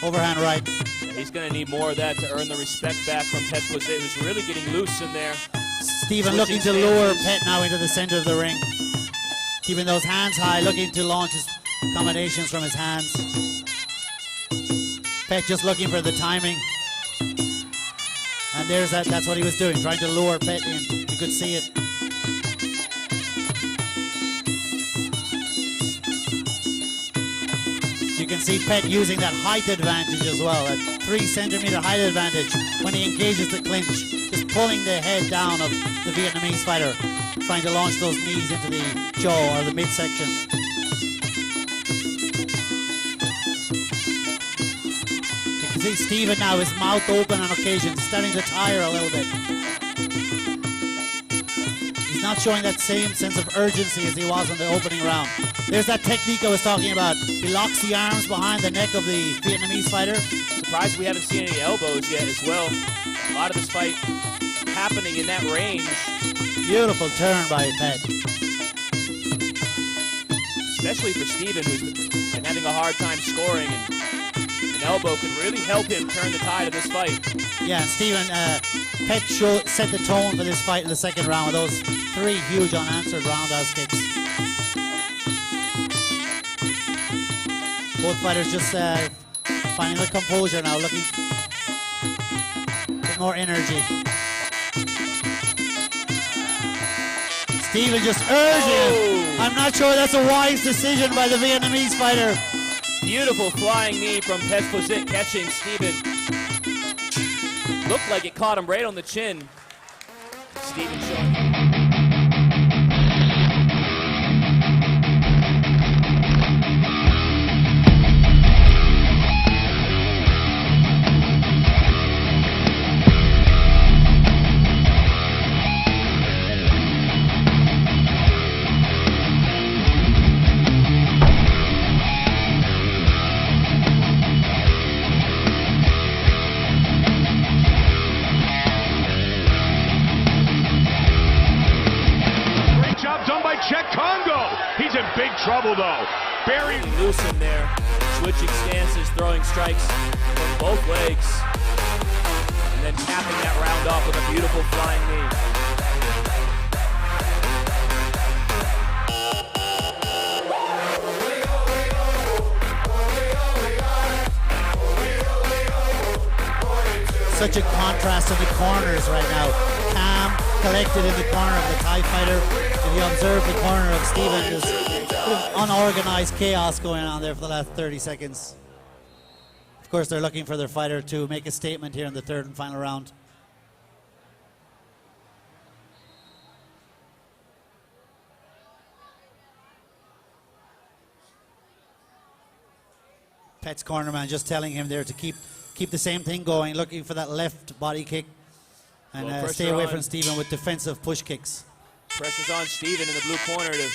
Overhand right. He's going to need more of that to earn the respect back from Pet Posey, who's really getting loose in there. Stephen looking to lure Pet now into the center of the ring. Keeping those hands high, looking to launch his combinations from his hands. Pet just looking for the timing. And there's that's what he was doing, trying to lure Pet in. You could see it. You can see Pet using that height advantage as well, that 3 centimeter height advantage when he engages the clinch, just pulling the head down of the Vietnamese fighter, trying to launch those knees into the jaw or the midsection. You can see Stephen now, his mouth open on occasion, starting to tire a little bit. He's not showing that same sense of urgency as he was in the opening round. There's that technique I was talking about. He locks the arms behind the neck of the Vietnamese fighter. Surprised we haven't seen any elbows yet as well. A lot of this fight happening in that range. Beautiful turn by Pet. Especially for Stephen, who's been having a hard time scoring. And an elbow could really help him turn the tide of this fight. Yeah, Stephen, Pet set the tone for this fight in the second round with those 3 huge unanswered roundhouse kicks. Both fighters just finding their composure now, looking with more energy. Stephen just urging. I'm not sure that's a wise decision by the Vietnamese fighter. Beautiful flying knee from Pet Posey catching Stephen. Looked like it caught him right on the chin. Stephen showing. Big trouble though. Barry loose in there, switching stances, throwing strikes from both legs, and then capping that round off with a beautiful flying knee. Such a contrast in the corners right now. Calm, collected in the corner of the Thai fighter. If you observe the corner of Stephen, there's unorganized chaos going on there for the last 30 seconds. Of course, they're looking for their fighter to make a statement here in the third and final round. Pet's cornerman just telling him there to keep the same thing going, looking for that left body kick and stay away from Stephen with defensive push kicks. Pressure's on Stephen in the blue corner to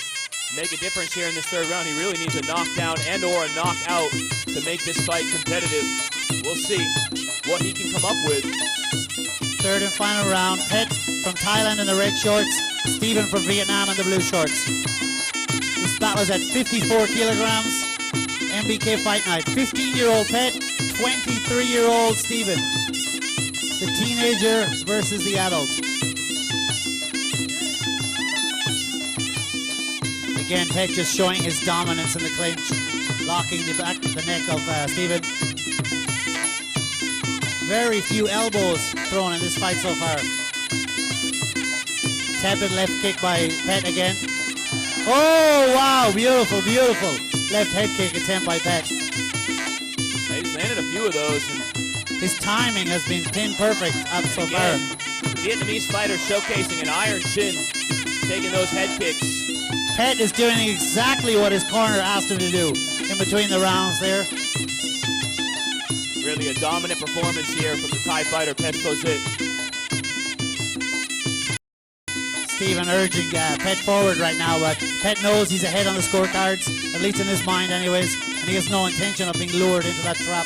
make a difference here in this third round. He really needs a knockdown and or a knockout to make this fight competitive. We'll see what he can come up with. Third and final round. Pet from Thailand in the red shorts, Stephen from Vietnam in the blue shorts. This battle is at 54 kilograms. MBK Fight Night. 15-year-old Pet, 23-year-old Stephen. The teenager versus the adult. Again, Pet just showing his dominance in the clinch, locking the neck of Stephen. Very few elbows thrown in this fight so far. Tepid left kick by Pet again. Oh, wow, beautiful, beautiful. Left head kick attempt by Pet. He's landed a few of those. And His timing has been pin perfect up so far. Again, Vietnamese fighter showcasing an iron chin, taking those head kicks. Pet is doing exactly what his corner asked him to do in between the rounds there. Really a dominant performance here from the Thai fighter, Pet Posit. Stephen urging Pet forward right now, but Pet knows he's ahead on the scorecards, at least in his mind anyways, and he has no intention of being lured into that trap.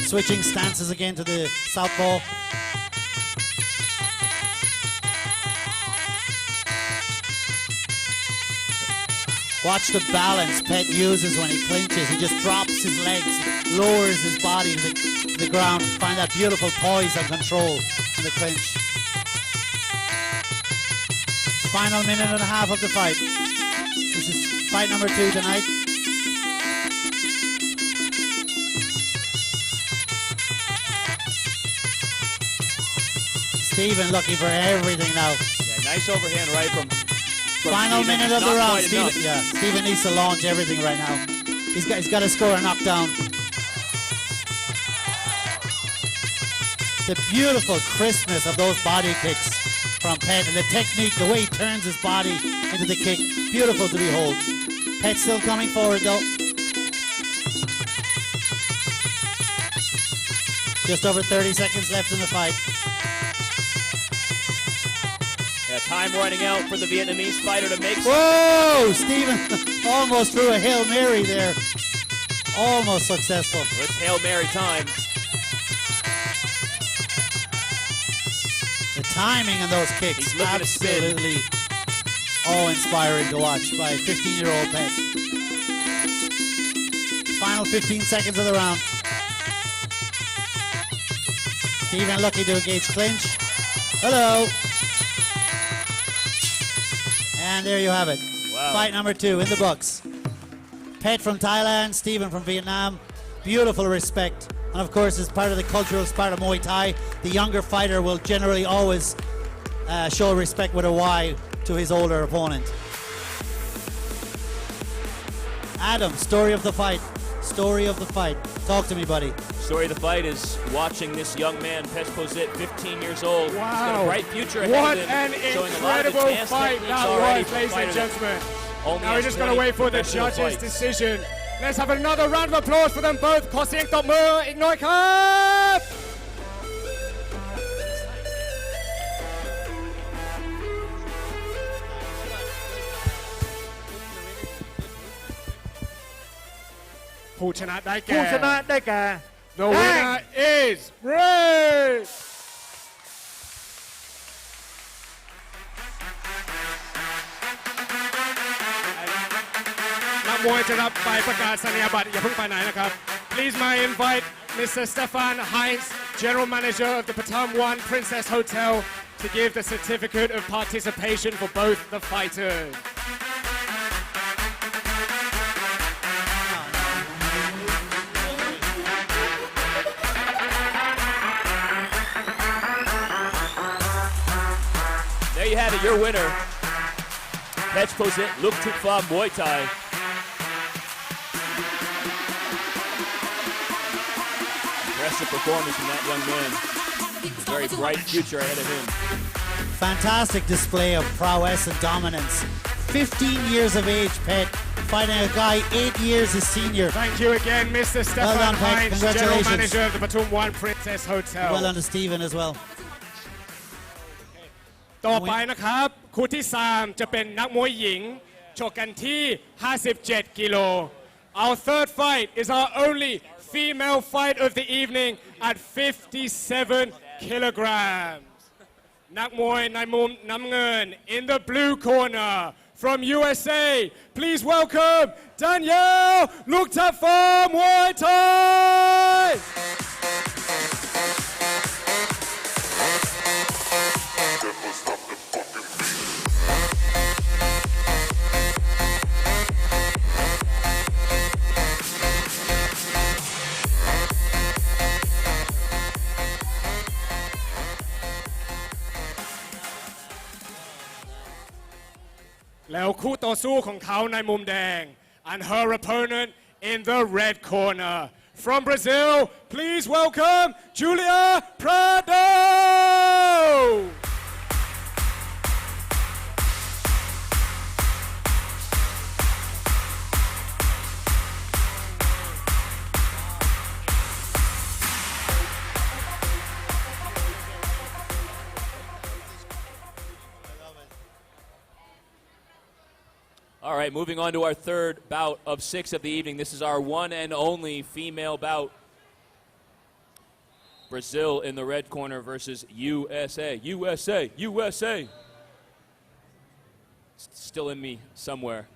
Switching stances again to the southpaw. Watch the balance Pet uses when he clinches. He just drops his legs, lowers his body to the ground. Find that beautiful poise and control in the clinch. Final minute and a half of the fight. This is fight number 2 tonight. Stephen looking for everything now. Yeah, nice overhand right from Final Stephen. minute of the Not round. quite enough. Stephen needs to launch everything right now. He's got to score a knockdown. The beautiful crispness of those body kicks from Pet and the technique, the way he turns his body into the kick. Beautiful to behold. Pet still coming forward though. Just over 30 seconds left in the fight. Yeah, time running out for the Vietnamese fighter to make. Whoa! Stephen almost threw a Hail Mary there. Almost successful. It's Hail Mary time. The timing on those kicks, He's looking to spin. absolutely awe-inspiring to watch by a 15-year-old Pet. Final 15 seconds of the round. Stephen looking to engage clinch. Hello. And there you have it. Wow. Fight number 2 in the books. Pet from Thailand, Stephen from Vietnam. Beautiful respect. And of course, as part of the cultural part of Muay Thai, the younger fighter will generally always show respect with a Y to his older opponent. Adam, story of the fight. Story of the fight. Talk to me, buddy. Story of the fight is watching this young man, Pet Posit, 15 years old. He's got a Wow. bright future ahead What of him. an showing a lot of incredible advanced fight techniques that already was, for a ladies and fighter that gentlemen. only Now we're has just going to 20 wait for the professional judges' fights. decision. Let's have another round of applause for them both. ขอเสียงตบมืออีกหน่อยครับ ผู้ชนะได้แก่ ผู้ชนะได้แก่ The winner is Ray นักมวยจะรับใบประกาศนียบัตรอย่าเพิ่งไปไหนนะครับ Please may I invite Mr. Stefan Heinz, General Manager of the Batam One Princess Hotel, to give the certificate of participation for both the fighters. There you have it, your winner, Pet Posit, Luk Thuk Pham Muay Thai. Impressive performance from that young man. Very bright future ahead of him. Fantastic display of prowess and dominance. 15 years of age, Pet, fighting a guy 8 years his senior. Thank you again, Mr. Stefan done, Pet. Heinz, General Congratulations. Manager of the Batum One Princess Hotel. Well done to Stephen as well. ต่อไปนะครับคู่ที่ 3 จะเป็นนักมวยหญิงชกกันที่ 57 กิโล Our third fight is our only female fight of the evening at 57 kilograms นักมวยในมุมน้ำเงิน in the blue corner from USA please welcome Danielle Luk Thuk Pham Muay Thaiแล้วคู่ต่อสู้ของเขาในมุมแดง and her opponent in the red corner From Brazil, please welcome Julia Prado. All right, moving on to our third bout of 6 of the evening. This is our one and only female bout. Brazil in the red corner versus USA. USA, USA. It's still in me somewhere.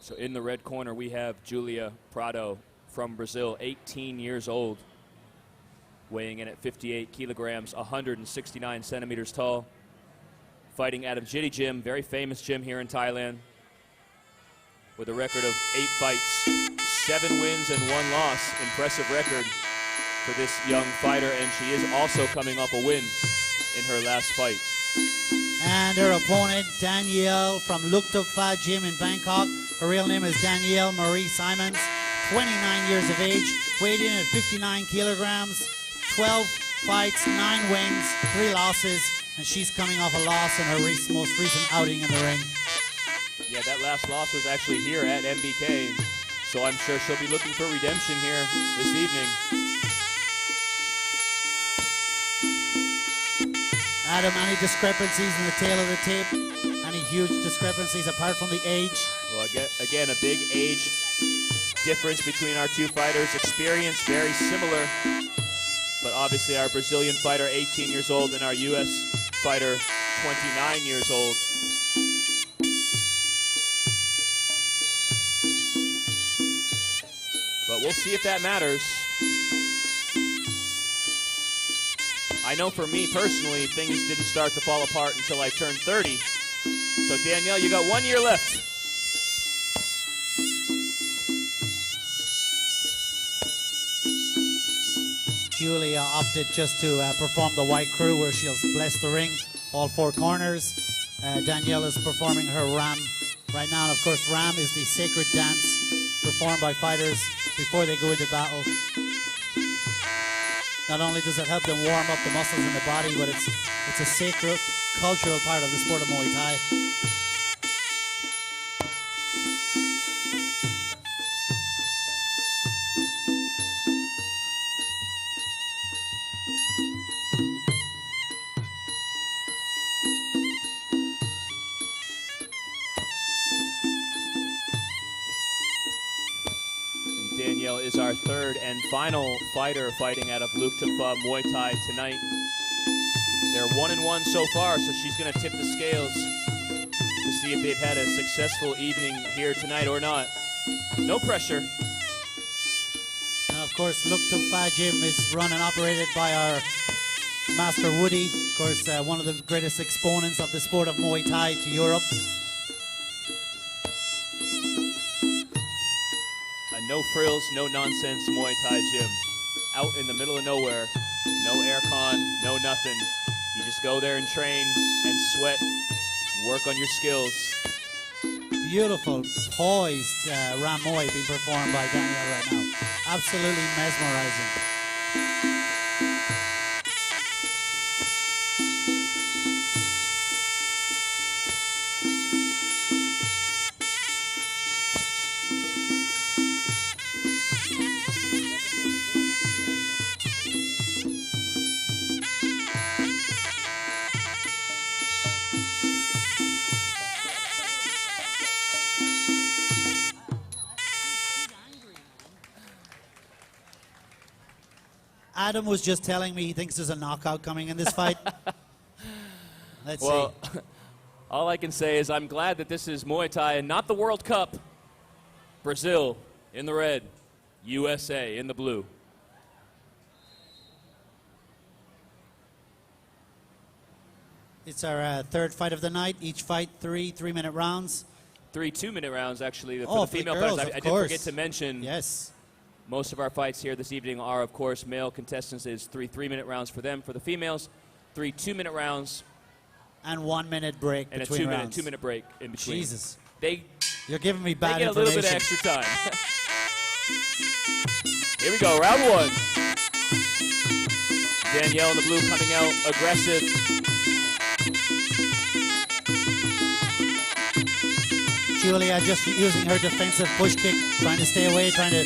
So in the red corner, we have Julia Prado from Brazil, 18 years old. Weighing in at 58 kilograms, 169 centimeters tall. Fighting out of Jitty Gym, very famous gym here in Thailand. With a record of 8 fights, 7 wins and 1 loss. Impressive record for this young fighter, and she is also coming off a win in her last fight. And her opponent, Danielle from Luktuk Pha Gym in Bangkok. Her real name is Danielle Marie Simons, 29 years of age, weighed in at 59 kilograms. 12 fights, 9 wins, 3 losses, and she's coming off a loss in her most recent outing in the ring. Yeah, that last loss was actually here at MBK, so I'm sure she'll be looking for redemption here this evening. Adam, any discrepancies in the tail of the tape? Any huge discrepancies apart from the age? Well, again, a big age difference between our two fighters. Experience very similar. But obviously our Brazilian fighter, 18 years old, and our U.S. fighter, 29 years old. But we'll see if that matters. I know for me personally, things didn't start to fall apart until I turned 30. So Danielle, you got 1 year left. Julia opted just to perform the white crew where she'll bless the ring, all 4 corners. Danielle is performing her Ram right now. And of course, Ram is the sacred dance performed by fighters before they go into battle. Not only does it help them warm up the muscles in the body, but it's a sacred cultural part of the sport of Muay Thai. Danielle is our third and final fighter fighting out of Luktuk Pha Muay Thai tonight. They're 1-1 so far, so she's going to tip the scales to see if they've had a successful evening here tonight or not. No pressure. Now, of course, Luktuk Pha Gym is run and operated by our Master Woody, of course, one of the greatest exponents of the sport of Muay Thai to Europe. No frills, no nonsense Muay Thai gym. Out in the middle of nowhere. No aircon, no nothing. You just go there and train and sweat, work on your skills. Beautiful, poised Ram Muay being performed by Danielle right now. Absolutely mesmerizing. Adam was just telling me he thinks there's a knockout coming in this fight. Let's see. All I can say is I'm glad that this is Muay Thai and not the World Cup. Brazil in the red, USA in the blue. It's our third fight of the night. Each fight 3 3-minute rounds. 3 2-minute rounds, actually. Oh, for the female girls, fighters. I did forget to mention. Yes. Most of our fights here this evening are, of course, male contestants. Is 3 3-minute rounds for them. For the females, 3 2-minute rounds. And 1 minute break and a between rounds. 2 minute break in between. Jesus. You're giving me bad get a little bit of extra time. Here we go, round one. Danielle in the blue coming out aggressive. Julia just using her defensive push kick, trying to stay away, trying to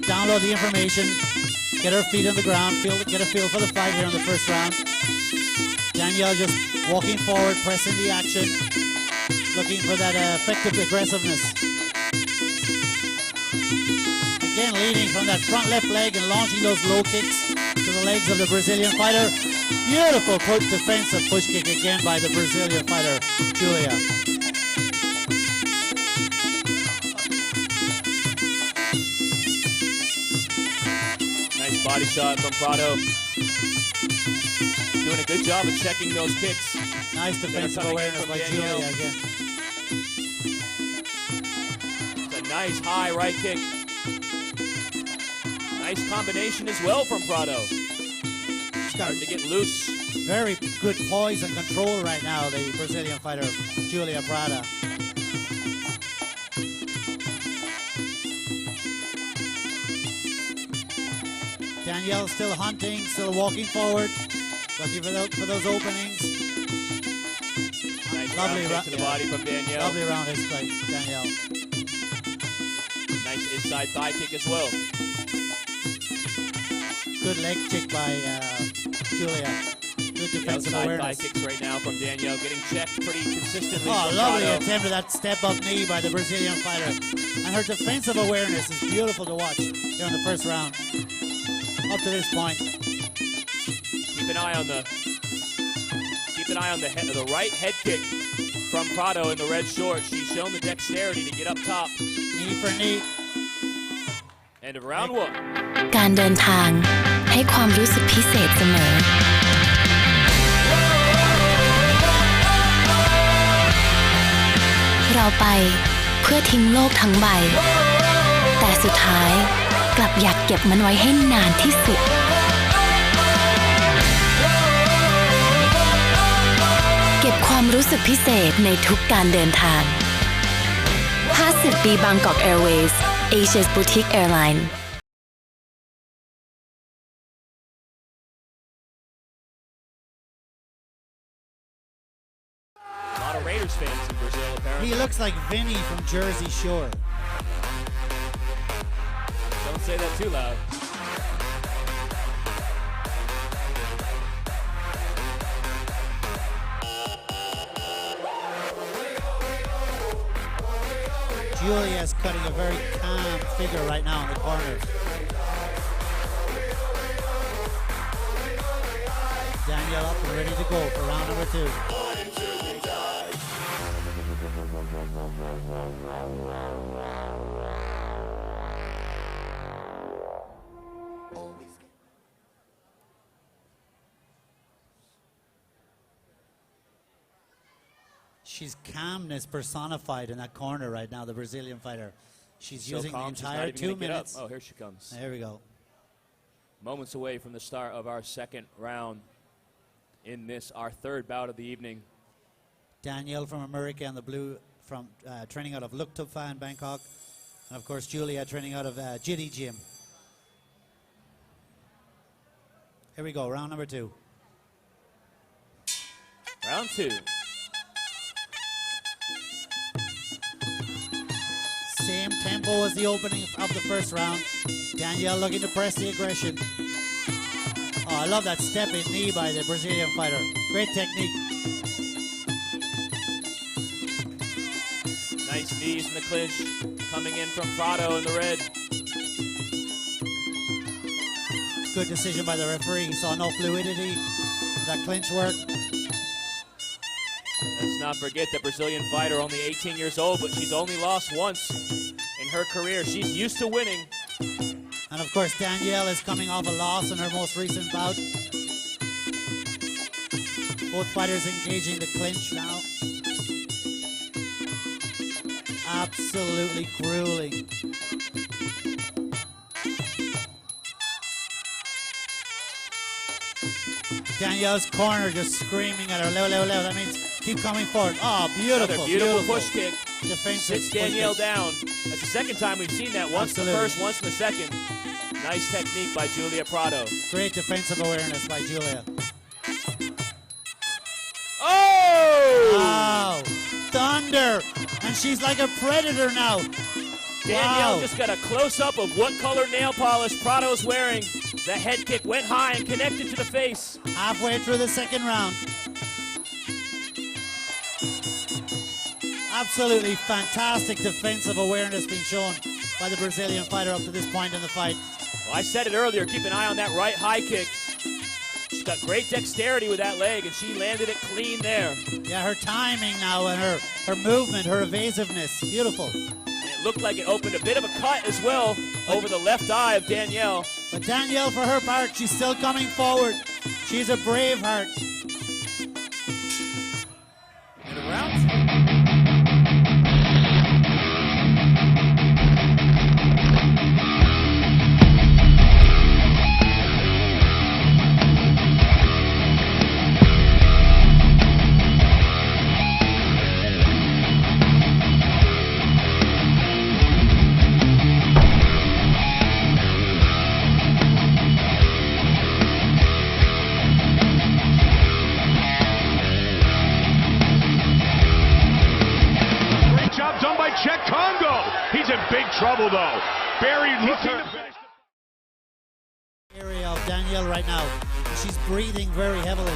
download the information, get her feet on the ground, get a feel for the fight here in the first round. Danielle just walking forward, pressing the action, looking for that effective aggressiveness. Again, leading from that front left leg and launching those low kicks to the legs of the Brazilian fighter. Beautiful defensive push kick again by the Brazilian fighter, Julia. Nice body shot from Prado. Doing a good job of checking those kicks. Nice defensive awareness by Danielle. Julia again. It's a nice high right kick. Nice combination as well from Prado. Starting to get loose. Very good poise and control right now, the Brazilian fighter, Julia Prada. Danielle still hunting, still walking forward, looking for those openings. Nice Lovely round kick to the body from Danielle. Lovely round his fight, Danielle. Nice inside thigh kick as well. Good leg kick by Julia. Good defensive Outside awareness. thigh kicks right now from Danielle, getting checked pretty consistently. Oh, from lovely Prado. attempt at that step-up knee by the Brazilian fighter. And her defensive awareness is beautiful to watch here in the first round. Up to this point. Keep an eye on the head, the right head kick from Prado in the red shorts. She's shown the dexterity to get up top. Knee for knee. End of round one. การเดินทางให้ความรู้สึกพิเศษเสมอ เราไปเพื่อทิ้งโลกทั้งใบ แต่สุดท้ายกลับอยากเก็บมันไว้ให้นานที่สุด เก็บความรู้สึกพิเศษในทุกการเดินทาง 50 ปีบางกอก Airways Asia's Boutique Airline A lot of Raiders fans in Brazil, apparently. He looks like Vinny from Jersey Shore. Don't say that too loud. Julia is cutting a very calm figure right now in the corner. Danielle up and ready to go for round number 2. She's calmness personified in that corner right now, the Brazilian fighter. She's So using the calm, she's not entire even 2 gonna get up. minutes. Oh, here she comes. There we go. Moments away from the start of our second round in this, our third bout of the evening. Danielle from America and the blue from training out of Luktufa in Bangkok. And of course, Julia training out of Jitty Gym. Here we go, round number 2. Round 2. Same tempo as the opening of the first round. Danielle looking to press the aggression. Oh, I love that stepping knee by the Brazilian fighter. Great technique. Nice knees in the clinch. Coming in from Prado in the red. Good decision by the referee. He saw no fluidity. That clinch work. Let's not forget the Brazilian fighter, only 18 years old, but she's only lost once in her career. She's used to winning. And of course, Danielle is coming off a loss in her most recent bout. Both fighters engaging the clinch now. Absolutely grueling. Danielle's corner just screaming at her, leo, leo, leo. That means Keep coming forward. Oh, beautiful. Another beautiful push kick. Defensive Sits push Danielle kick. down. That's the second time we've seen that. Once Absolutely. the first, once the second. Nice technique by Julia Prado. Great defensive awareness by Julia. Oh! Wow. Thunder. And she's like a predator now. Danielle Wow. just got a close-up of what color nail polish Prado's wearing. The head kick went high and connected to the face. Halfway through the second round. Absolutely fantastic defensive awareness being shown by the Brazilian fighter up to this point in the fight. Well, I said it earlier, keep an eye on that right high kick. She's got great dexterity with that leg, and she landed it clean there. Yeah, her timing now and her movement, her evasiveness, beautiful. And it looked like it opened a bit of a cut as well over the left eye of Danielle. But Danielle, for her part, she's still coming forward. She's a brave heart. And around. Done by Czech Congo. He's in big trouble though. Barry looking to finish. Area of Danielle right now. She's breathing very heavily.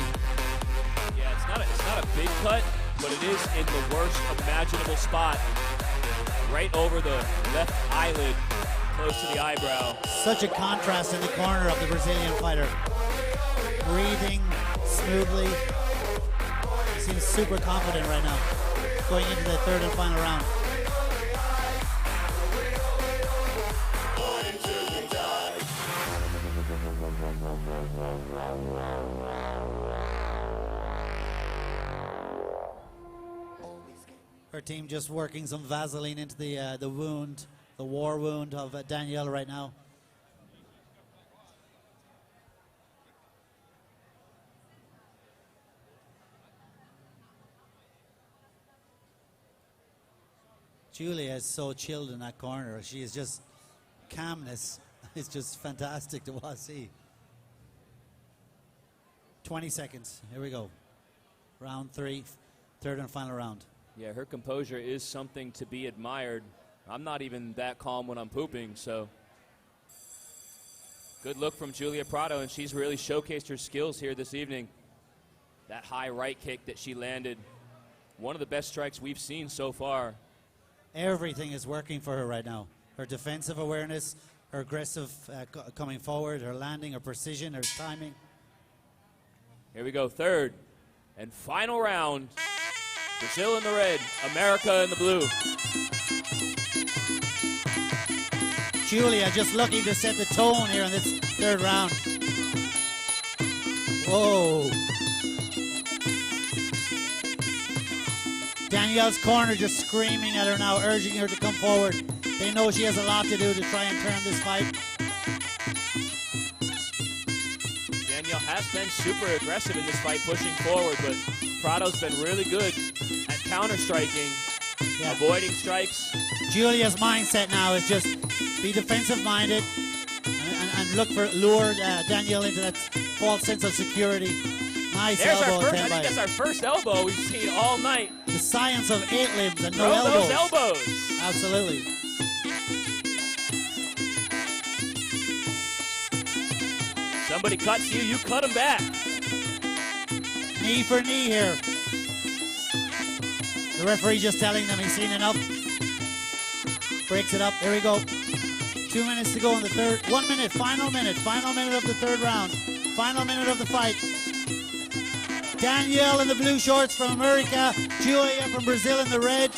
Yeah, it's not a big cut, but it is in the worst imaginable spot. Right over the left eyelid, close to the eyebrow. Such a contrast in the corner of the Brazilian fighter. Breathing smoothly. He seems super confident right now, going into the third and final round. Her team just working some Vaseline into the wound, the war wound of Danielle right now. Julia is so chilled in that corner. She is just calmness. It's just fantastic to see. 20 seconds. Here we go. Round 3, third and final round. Yeah, her composure is something to be admired. I'm not even that calm when I'm pooping, so. Good look from Julia Prado, and she's really showcased her skills here this evening. That high right kick that she landed, one of the best strikes we've seen so far. Everything is working for her right now. Her defensive awareness, her aggressive coming forward, her landing, her precision, her timing. Here we go, third and final round. Brazil in the red, America in the blue. Julia just looking to set the tone here in this third round. Whoa. Danielle's corner just screaming at her now, urging her to come forward. They know she has a lot to do to try and turn this fight. Danielle has been super aggressive in this fight, pushing forward, but Prado's been really good at counter-striking, avoiding strikes. Julia's mindset now is just be defensive-minded and look for lure Danielle into that false sense of security. Nice There's elbow our first, I attempt think that's our first elbow we've seen all night. The science of 8 limbs and no Throw elbows. those elbows. Absolutely. Somebody cuts you, you cut them back. Knee for knee here. The referee just telling them he's seen enough. Breaks it up. There we go. 2 minutes to go in the third. 1 minute. Final minute of the third round. Final minute of the fight. Danielle in the blue shorts from America. Julia from Brazil in the red.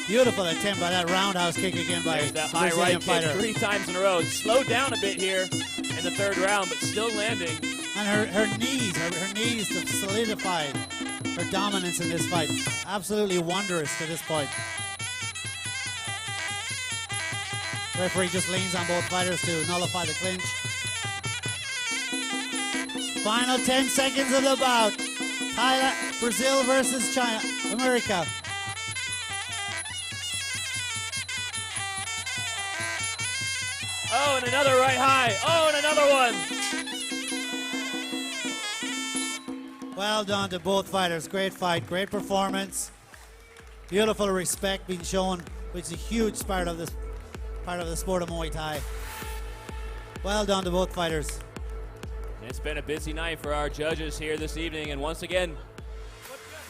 Beautiful attempt by that roundhouse kick again by There's that high Brazilian right fighter. kick 3 times in a row. Slowed down a bit here in the third round, but still landing. And her knees have solidified her dominance in this fight. Absolutely wondrous to this point. Referee just leans on both fighters to nullify the clinch. Final 10 seconds of the bout. Thailand, Brazil versus China, America. Oh, and another right high. Oh, and another one. Well done to both fighters. Great fight, great performance. Beautiful respect being shown, which is a huge part of the sport of Muay Thai. Well done to both fighters. It's been a busy night for our judges here this evening, and once again,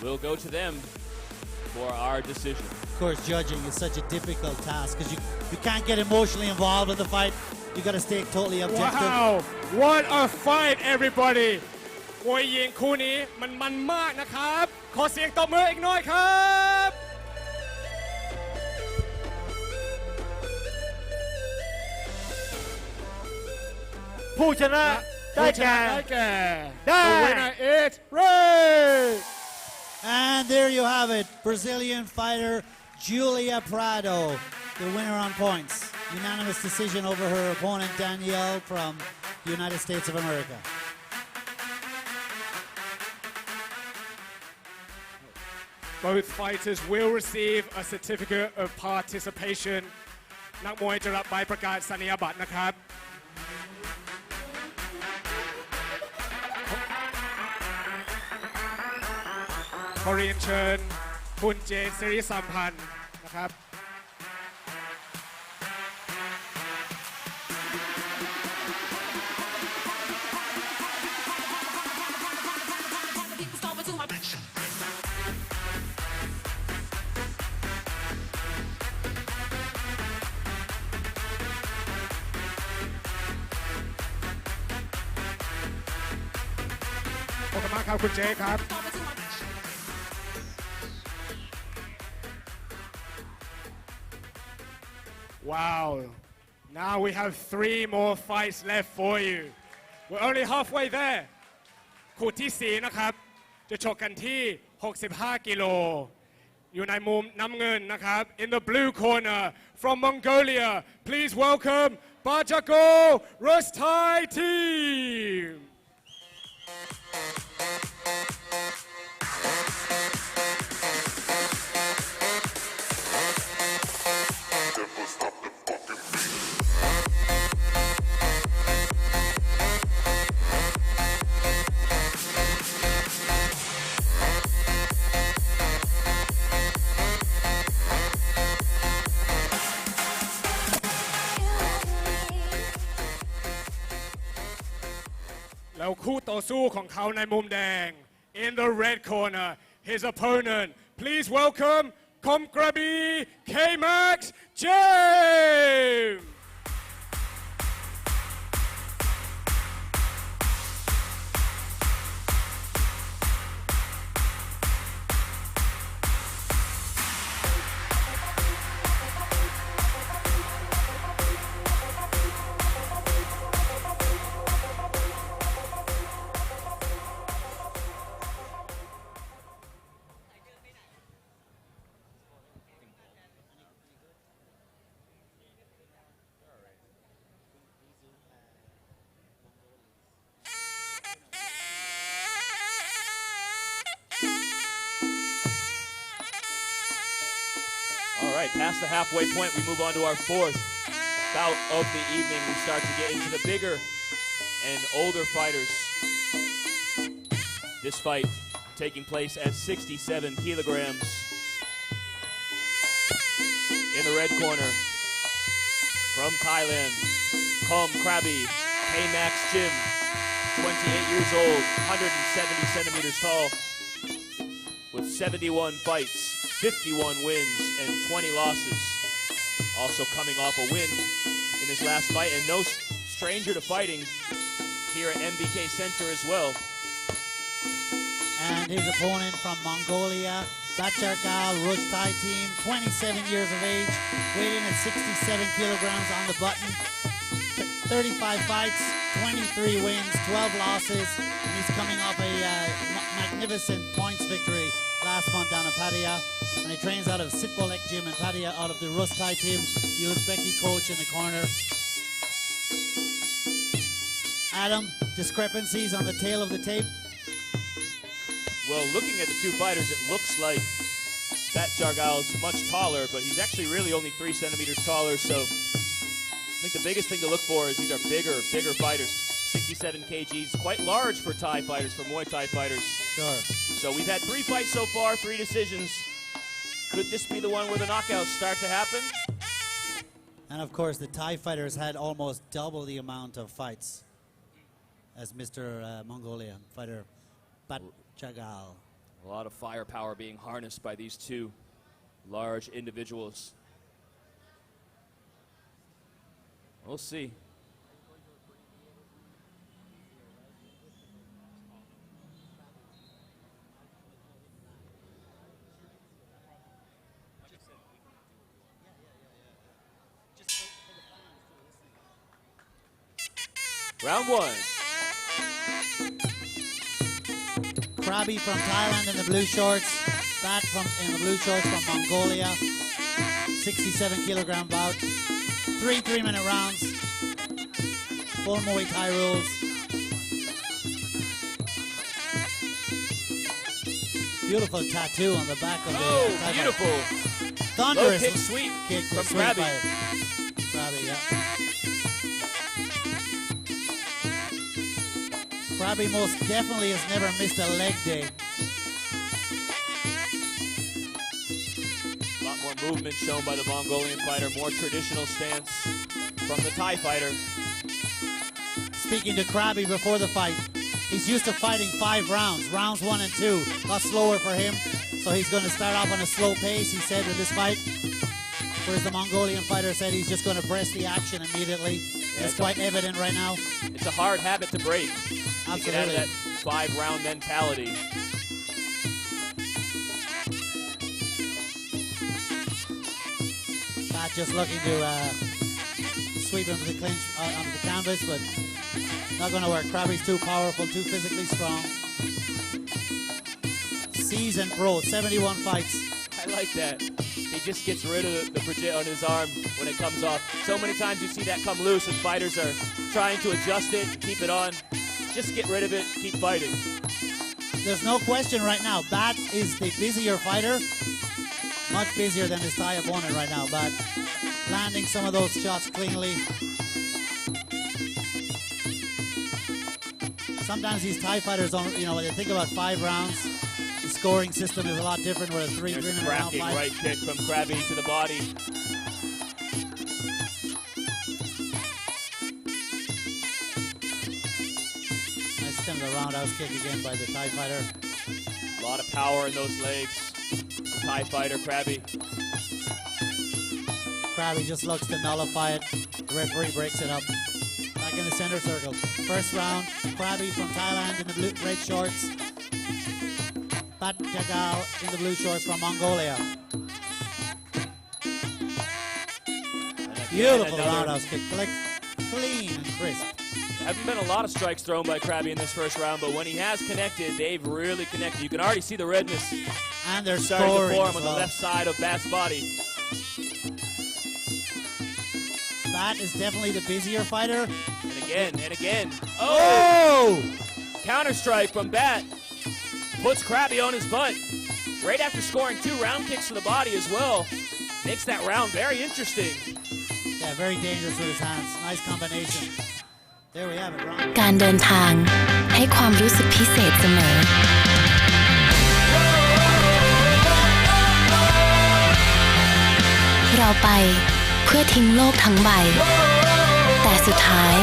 we'll go to them for our decision. Of course, judging is such a difficult task because you can't get emotionally involved in the fight. You got to stay totally objective. Wow what a fight everybody มวยหญิงคู่นี้มันมากนะครับขอเสียงตบมืออีกหน่อยครับ ผู้ชนะได้แก่ The winner is Ray And there you have it, Brazilian fighter Julia Prado, the winner on points. Unanimous decision over her opponent Danielle from the United States of America. Both fighters will receive a certificate of participation นักมวยจะรับใบประกาศนียบัตรนะครับขอเรียนเชิญคุณเจนสิริสัมพันธ์นะครับ ขอบคุณมากครับคุณเจครับ Wow now we have 3 more fights left for you we're only halfway there คู่ที่ 4 นะครับจะชกกันที่ 65 กิโลอยู่ในมุมน้ำเงินนะครับ in the blue corner from Mongolia please welcome Bajako Rustai teamแล้วคู่ต่อสู้ของเขาในมุมแดง in the red corner his opponent please welcome Komkrabi K-Max James All right, past the halfway point, we move on to our 4th bout of the evening. We start to get into the bigger and older fighters. This fight taking place at 67 kilograms. In the red corner, from Thailand, Komkrabi K-Max Jim, 28 years old, 170 centimeters tall, with 71 fights. 51 wins and 20 losses. Also coming off a win in his last fight and no stranger to fighting here at MBK Center as well. And his opponent from Mongolia, Bacharkal Rustai team, 27 years of age, weighed in at 67 kilograms on the button. 35 fights, 23 wins, 12 losses, and he's coming off a magnificent points victory last month down in Pattaya. And he trains out of Sitbolek Gym in Pattaya out of the Rustai team. The Uzbeki coach in the corner. Adam, discrepancies on the tail of the tape? Well, looking at the two fighters, it looks like that Jargal's much taller, but he's actually really only 3 centimeters taller, so I think the biggest thing to look for is these are bigger fighters. 67 kgs, quite large for Thai fighters, for Muay Thai fighters. Sure. So we've had 3 fights so far, 3 decisions. Could this be the one where the knockouts start to happen? And of course, the Thai fighters had almost double the amount of fights as Mr. Mongolia fighter Bat Jagal. A lot of firepower being harnessed by these two large individuals. We'll see. Round 1. Krabi from Thailand in the blue shorts. Bat in the blue shorts from Mongolia. 67 kilogram bout. 3 3-minute rounds. Full Muay Thai rules. Beautiful tattoo on the back of the Thai beautiful. fighter. Thunderous Low kick sweep kick from sweep Krabi. by Krabi, yeah. Krabi most definitely has never missed a leg day. A lot more movement shown by the Mongolian fighter, more traditional stance from the Thai fighter. Speaking to Krabi before the fight, he's used to fighting 5 rounds. Rounds 1 and 2, a lot slower for him. So he's going to start off on a slow pace, he said, with this fight. Whereas the Mongolian fighter said he's just going to press the action immediately. It's quite evident right now. It's a hard habit to break. Absolutely. To get out of that 5-round mentality. Not just looking to sweep him to the clinch onto the canvas, but not going to work. Krabi's too powerful, too physically strong. Seasoned pro, 71 fights. I like that. He just gets rid of the project on his arm when it comes off. So many times you see that come loose and fighters are trying to adjust it, keep it on. Just get rid of it, keep fighting. There's no question right now. Bat is the busier fighter. Much busier than his Thai opponent right now, but landing some of those shots cleanly. Sometimes these Thai fighters don't, when they think about 5 rounds, the scoring system is a lot different with a 3-minute round Cracking fight. right kick from Krabi to the body. Nice kind of a roundhouse kick again by the Thai fighter. A lot of power in those legs. The Thai fighter, Krabi. Krabi just looks to nullify it. The referee breaks it up. Back in the center circle. First round, Krabi from Thailand in the red shorts. Bat Jagal in the blue shorts from Mongolia. Beautiful roundhouse kick. Clean and crisp. There haven't been a lot of strikes thrown by Krabi in this first round, but when he has connected, they've really connected. You can already see the redness And they're starting to scoring form as on well. the left side of Bat's body. Bat is definitely the busier fighter. And again. Oh! Counter strike from Bat. Puts Krabi on his butt. Right after scoring 2 round kicks to the body as well. Makes that round very interesting. Yeah, very dangerous with his hands. Nice combination. There we have it, Ron. การเดินทางให้ความรู้สึกพิเศษเสมอ เราไปเพื่อทิ้งโลกทั้งใบ แต่สุดท้าย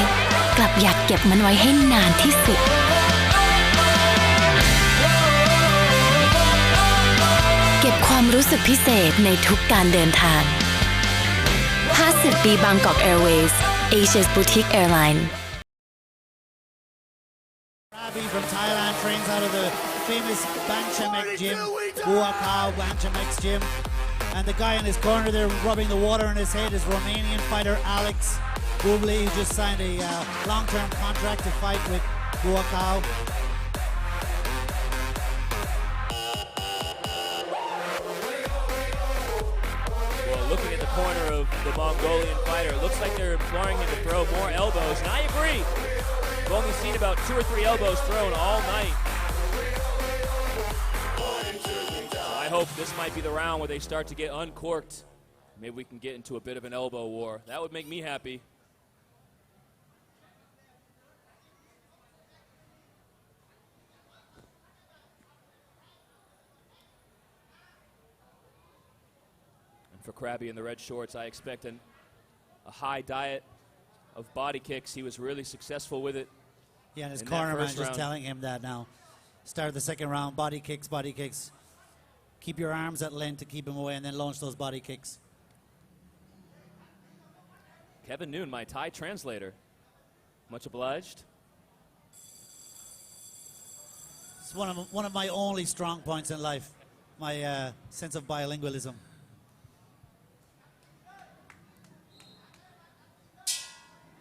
กลับอยากเก็บมันไว้ให้นานที่สุด เก็บความรู้สึกพิเศษในทุกการเดินทาง 50 ปีบางกอก Airways Asia's boutique airline Krabi from Thailand trains out of the famous Banchamek gym, Buakau Banchamek gym. And the guy in his corner there rubbing the water on his head is Romanian fighter Alex Bubli, who just signed a long-term contract to fight with Buakau. Well, looking at the corner of the Mongolian fighter, it looks like they're imploring him to throw more elbows, and I agree. We've only seen about 2 or 3 elbows thrown all night. I hope this might be the round where they start to get uncorked. Maybe we can get into a bit of an elbow war. That would make me happy. And for Krabby in the red shorts, I expect a high diet of body kicks. He was really successful with it. Yeah, and his in that cornerman first just round. telling him that now. Start the second round, body kicks, body kicks. Keep your arms at length to keep him away and then launch those body kicks. Kevin Noon, my Thai translator. Much obliged. It's one of my only strong points in life, my sense of bilingualism.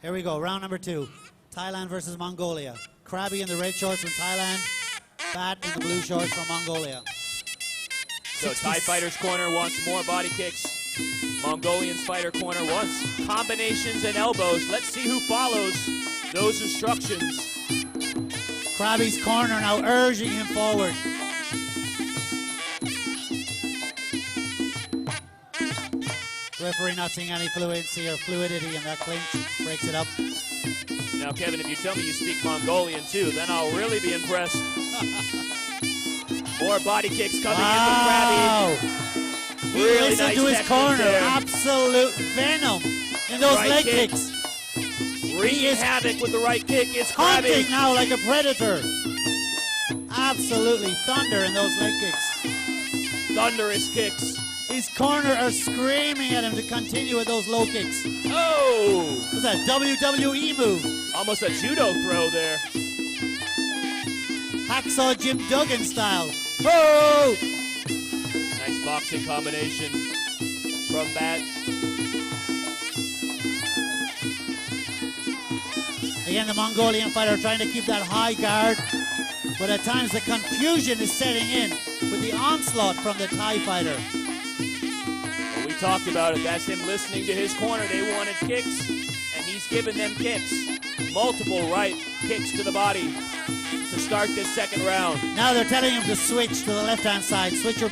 Here we go, round number 2. Thailand versus Mongolia. Krabby in the red shorts from Thailand, Bat in the blue shorts from Mongolia. So Thai fighter's corner wants more body kicks. Mongolian's fighter corner wants combinations and elbows. Let's see who follows those instructions. Krabby's corner now urging him forward. Referee not seeing any fluidity in that clinch. Breaks it up. Now, Kevin, if you tell me you speak Mongolian too, then I'll really be impressed. More body kicks coming in from Krabby. Really Listen nice to his technique corner. there. Absolute venom in those Right leg kick. kicks. Wreaking havoc with the right kick is Krabby. Hunting now like a predator. Absolutely thunder in those leg kicks. Thunderous kicks. His corner are screaming at him to continue with those low kicks. Oh! What's that, WWE move? Almost a judo throw there. Hacksaw Jim Duggan style. Oh! Nice boxing combination from Bat. Again, the Mongolian fighter trying to keep that high guard, but at times the confusion is setting in with the onslaught from the Thai fighter. Well, we talked about it. That's him listening to his corner. They wanted kicks, and he's giving them kicks. Multiple right kicks to the body to start this second round. Now they're telling him to switch to the left-hand side. Switch your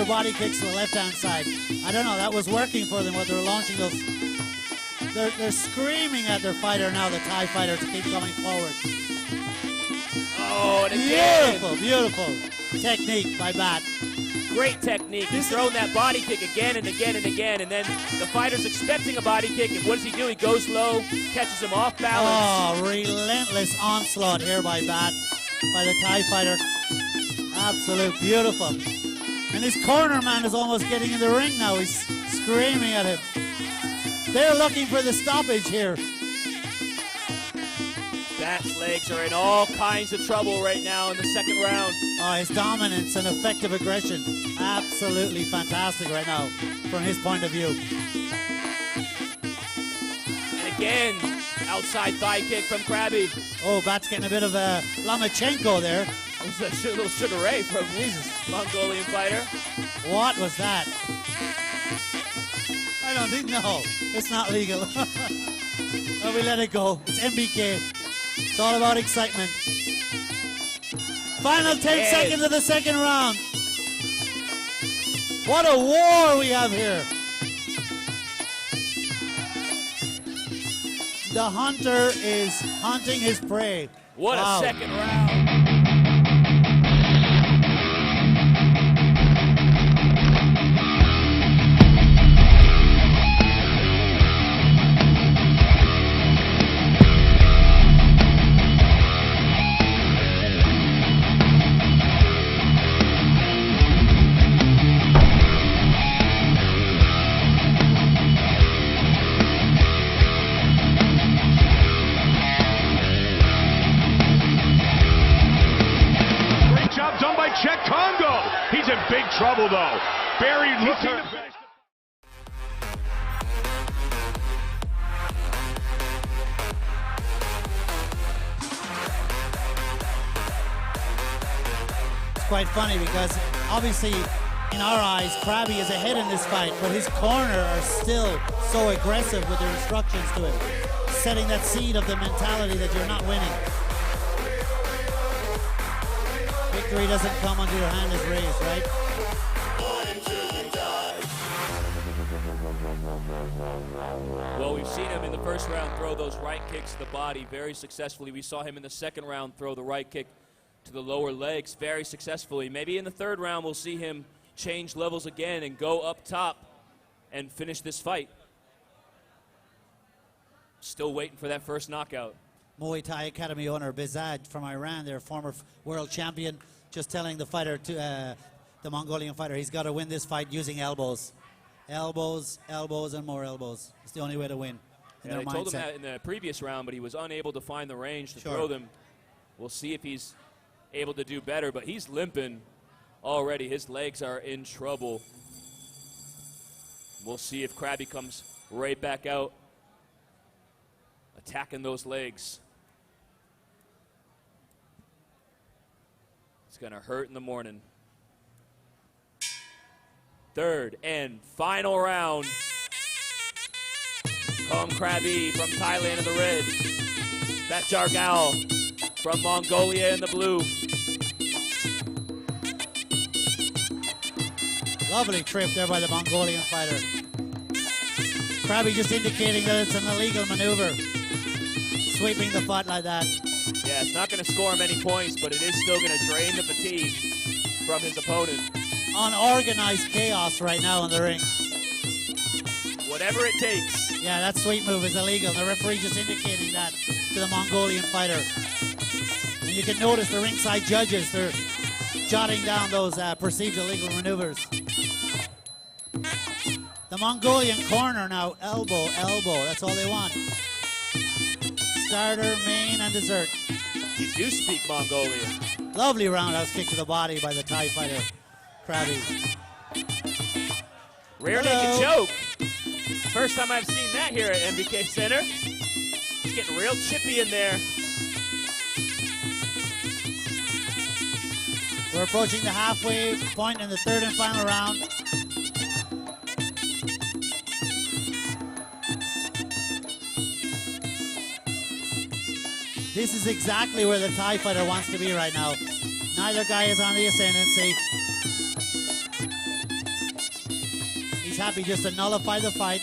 body kicks to the left-hand side. I don't know. That was working for them when they were launching those. They're screaming at their fighter now, the Thai fighter, to keep coming forward. Oh, and again. Beautiful, beautiful technique by Bat. Great technique. He's thrown that body kick again and again and again, and then the fighter's expecting a body kick, and what does he do? He goes low, catches him off balance. Oh, relentless onslaught here by Bat, by the Thai fighter. Absolute beautiful. And his corner man is almost getting in the ring now. He's screaming at him. They're looking for the stoppage here. Bat's legs are in all kinds of trouble right now in the second round. Oh, his dominance and effective aggression. Absolutely fantastic right now from his point of view. And again, outside thigh kick from Krabby. Oh, Bat's getting a bit of a Lomachenko there. That was a little Sugar Ray from Jesus, Mongolian fighter. What was that? I don't think, no, it's not legal. Well, we let it go. It's MBK. It's all about excitement. Final 10 seconds of the second round. What a war we have here. The hunter is hunting his prey. What Wow. a second round. He's in big trouble, though. Barry looking to finish. It's quite funny because obviously in our eyes Krabby is ahead in this fight, but his corner are still so aggressive with their instructions to him. setting that seed of the mentality that you're not winning. Victory doesn't come until your hand is raised, right? Well, we've seen him in the first round throw those right kicks to the body very successfully. We saw him in the second round throw the right kick to the lower legs very successfully. Maybe in the third round we'll see him change levels again and go up top and finish this fight. Still waiting for that first knockout. Muay Thai Academy owner Bizad from Iran, their former world champion, just telling the fighter, the Mongolian fighter, he's got to win this fight using elbows. Elbows, elbows, and more elbows. It's the only way to win. Yeah, they told him that in the previous round, but he was unable to find the range to throw them. We'll see if he's able to do better, but he's limping already. His legs are in trouble. We'll see if Krabby comes right back out, attacking those legs. It's going to hurt in the morning. Third and final round. Krabby from Thailand in the red. That Jargal from Mongolia in the blue. Lovely trip there by the Mongolian fighter. Krabby just indicating that it's an illegal maneuver. Sweeping the foot like that. Yeah, it's not going to score him any points, but it is still going to drain the fatigue from his opponent. Unorganized chaos right now in the ring. Whatever it takes. Yeah, that sweep move is illegal. The referee just indicating that to the Mongolian fighter. And you can notice the ringside judges, they're jotting down those perceived illegal maneuvers. The Mongolian corner now, elbow, elbow. That's all they want. Starter, main, and dessert. You do speak Mongolian. Lovely roundhouse kick to the body by the Thai fighter, Krabby. Rear naked choke. First time I've seen that here at MBK Center. He's getting real chippy in there. We're approaching the halfway point in the third and final round. This is exactly where the Thai fighter wants to be right now. Neither guy is on the ascendancy. He's happy just to nullify the fight.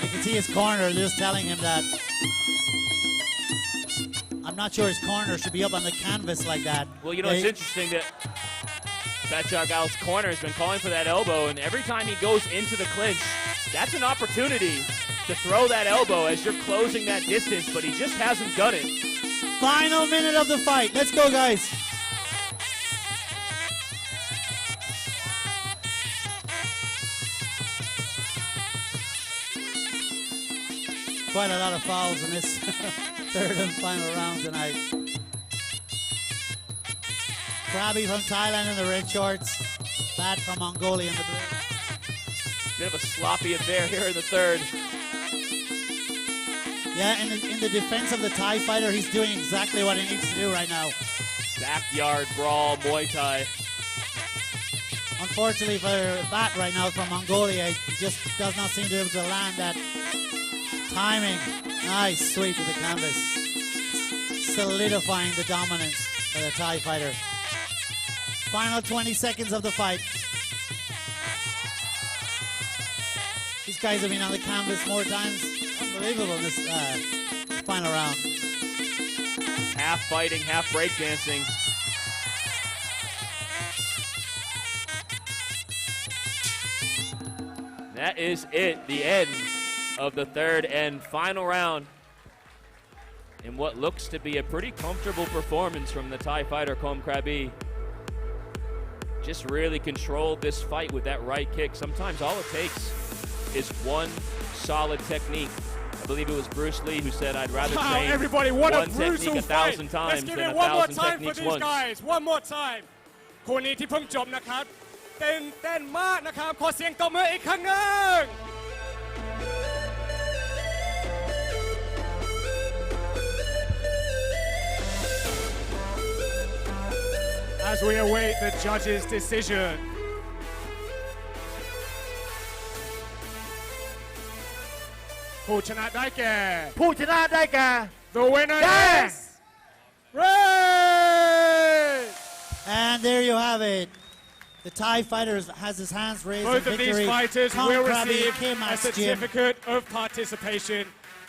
You can see his corner just telling him that I'm not sure his corner should be up on the canvas like that. Well, you know, it's interesting that Jargal's corner has been calling for that elbow, and every time he goes into the clinch, that's an opportunity to throw that elbow as you're closing that distance, but he just hasn't done it. Final minute of the fight. Let's go, guys. Quite a lot of fouls in this third and final round tonight. Krabby from Thailand in the red shorts. Bat from Mongolia in the blue. Bit of a sloppy affair here in the third. Yeah, in the defense of the Thai fighter, he's doing exactly what he needs to do right now. Backyard brawl, Muay Thai. Unfortunately for Bat right now from Mongolia, he just does not seem to be able to land that timing. Nice sweep to the canvas. Solidifying the dominance for the Thai fighter. Final 20 seconds of the fight. These guys have been on the canvas more times. Unbelievable in this final round. Half fighting, half breakdancing. That is it, the end of the third and final round in what looks to be a pretty comfortable performance from the Thai fighter Krabby. Just really controlled this fight with that right kick. Sometimes all it takes is one solid technique. I believe it was Bruce Lee who said, I'd rather train everybody, what one a brutal technique 1,000 fight. times Let's give than it one more 1,000 time for techniques these once. guys. One more time. คู่นี้ที่เพิ่งจบนะครับเต้นมากนะครับขอเสียงตบมืออีกครั้งหนึ่ง As we await the judge's decision. ผู้ชนะได้แก่ ผู้ชนะได้แก่ The winner Yes! is Red! And there you have it. The Thai fighter has his hands raised Both in of these victory. fighters Tom will Krabi, receive a K-Max Gym. certificate of participation.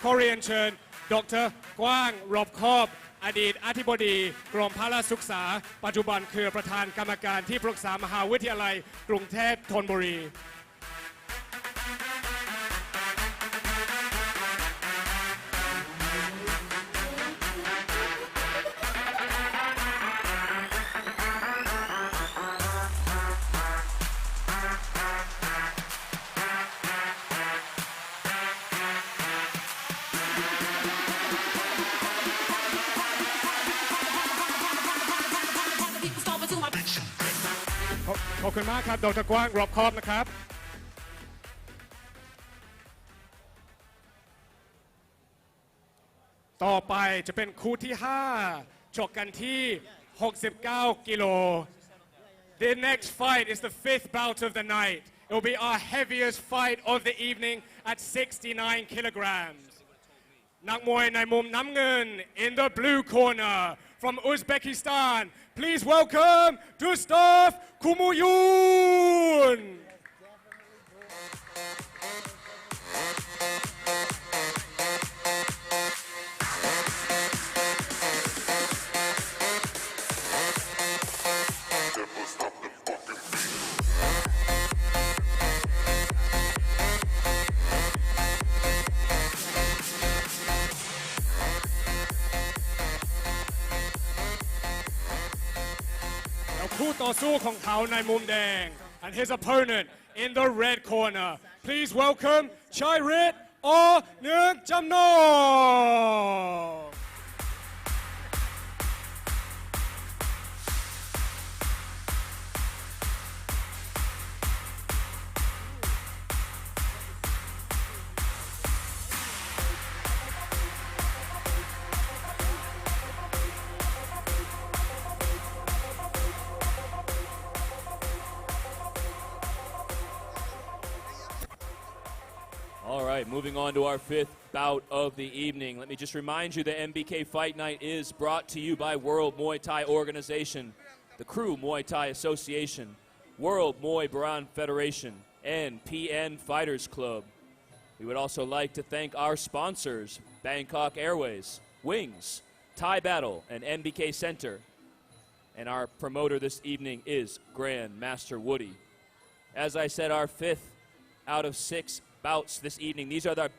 Korean เชิญ ดร. กว้างรอบคอบ อดีตอธิบดีกรมพละศึกษา ปัจจุบันคือประธานกรรมการที่ปรึกษามหาวิทยาลัยกรุงเทพธนบุรี ขอบคุณมากครับ ดร. กว้างรอบคอบนะครับ ต่อไปจะเป็นคู่ที่ 5 ชกกันที่ 69 กิโล The next fight is the 5th bout of the night. It will be our heaviest fight of the evening at 69 kilograms. นักมวยในมุมน้ำเงิน in the blue corner from Uzbekistan, please welcome Gustav Kumuyun.คู่ต่อสู้ของเขาในมุมแดง and his opponent in the red corner. Please welcome Chairit or Nương Jamnong. All right, moving on to our 5th bout of the evening. Let me just remind you that MBK Fight Night is brought to you by World Muay Thai Organization, the Crew Muay Thai Association, World Muay Baran Federation, and PN Fighters Club. We would also like to thank our sponsors, Bangkok Airways, Wings, Thai Battle, and MBK Center. And our promoter this evening is Grand Master Woody. As I said, our 5th out of 6 bouts this evening. These are the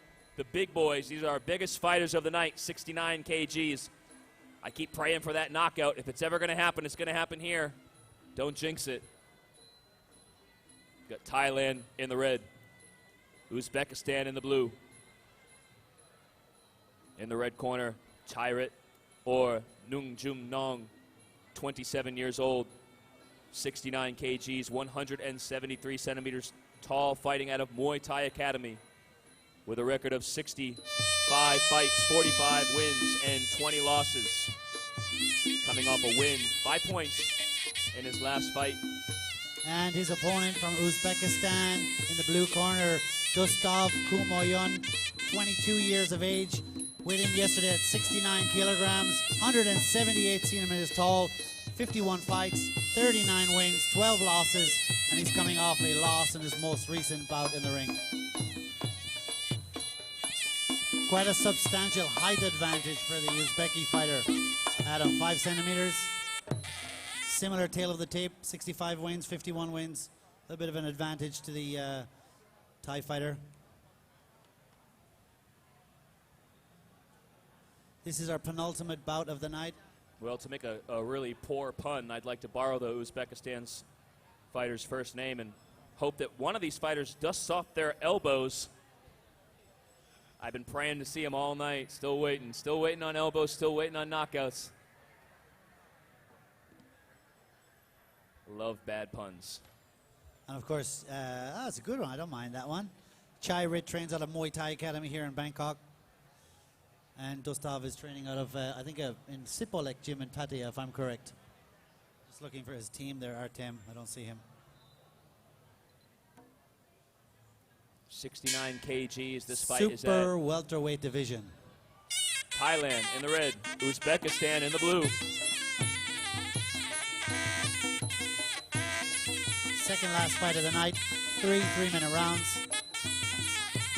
big boys. These are our biggest fighters of the night, 69 kgs. I keep praying for that knockout. If it's ever going to happen, it's going to happen here. Don't jinx it. Got Thailand in the red. Uzbekistan in the blue. In the red corner, Chairit or Nung Jum Nong, 27 years old, 69 kgs, 173 centimeters tall, fighting out of Muay Thai Academy with a record of 65 fights, 45 wins, and 20 losses. Coming off a win, 5 points in his last fight. And his opponent from Uzbekistan in the blue corner, Gustav Kumoyun, 22 years of age, weighed in yesterday at 69 kilograms, 178 centimeters tall, 51 fights, 39 wins, 12 losses, and he's coming off a loss in his most recent bout in the ring. Quite a substantial height advantage for the Uzbeki fighter. Adam, 5 centimeters. Similar tail of the tape, 65 wins, 51 wins. A little bit of an advantage to the Thai fighter. This is our penultimate bout of the night. Well, to make a really poor pun, I'd like to borrow the Uzbekistan's fighter's first name and hope that one of these fighters dusts off their elbows. I've been praying to see him all night, still waiting on elbows, still waiting on knockouts. Love bad puns. And of course, that's a good one. I don't mind that one. Chairit trains out of Muay Thai Academy here in Bangkok. And Gustav is training out of, I think, in Sipolek gym in Pattaya, if I'm correct. Just looking for his team there, Artem. I don't see him. 69 kgs. This fight is Super at welterweight division. Thailand in the red, Uzbekistan in the blue. Second last fight of the night. 3-minute rounds.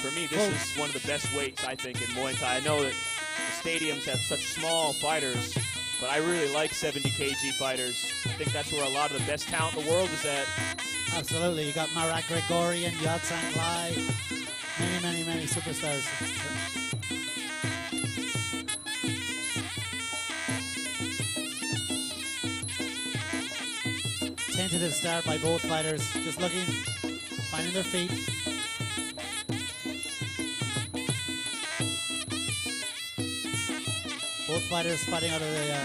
For me, this is one of the best weights, I think, in Muay Thai. I know that the stadiums have such small fighters, but I really like 70 kg fighters. I think that's where a lot of the best talent in the world is at. Absolutely. You got Marat Grigorian, Yatsang Lai, many superstars. Tentative start by both fighters. Just looking, finding their feet. Both fighters fighting out of the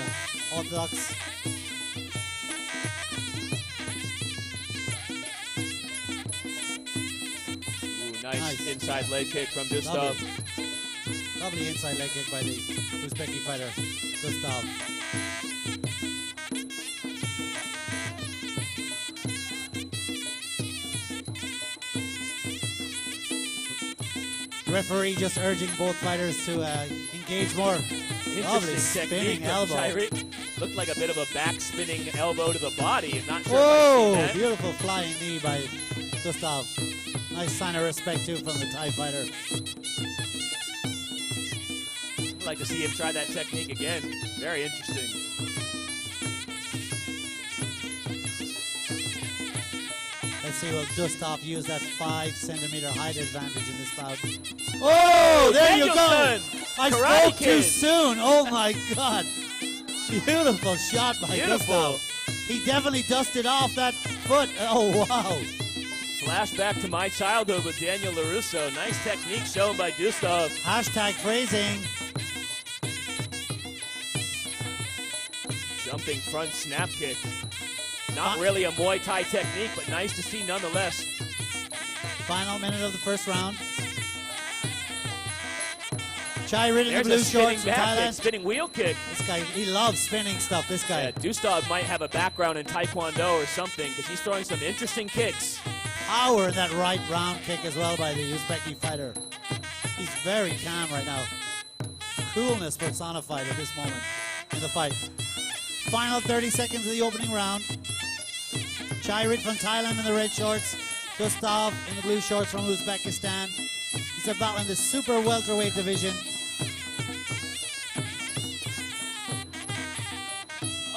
orthodox. Ooh, nice inside leg kick from Gustav. Lovely inside leg kick by the Uzbeki fighter, Gustav. Referee just urging both fighters to engage more. Lovely spinning elbow. Looked like a bit of a back spinning elbow to the body. I'm not sure Whoa! if I've seen that. Beautiful flying knee by Gustav. Nice sign of respect too from the Thai fighter. I'd like to see him try that technique again. Very interesting. Let's see, will Gustav use that 5-centimeter height advantage in this bout? Oh, there you go! Danielson! I Karate spoke too Kid. soon. Oh my God! Beautiful shot by Beautiful. Gustav. He definitely dusted off that foot. Oh wow! Flashback to my childhood with Daniel LaRusso. Nice technique shown by Gustav. Hashtag phrasing. Jumping front snap kick. Not really a Muay Thai technique, but nice to see nonetheless. Final minute of the first round. Chai Rid in the There's blue a spinning shorts from back kick, Thailand. spinning wheel kick. This guy, he loves spinning stuff, this guy. Yeah, Gustav might have a background in Taekwondo or something because he's throwing some interesting kicks. Power in that right round kick as well by the Uzbeki fighter. He's very calm right now. Coolness personified at this moment in the fight. Final 30 seconds of the opening round. Chai Rid from Thailand in the red shorts. Gustav in the blue shorts from Uzbekistan. He's about in the super welterweight division.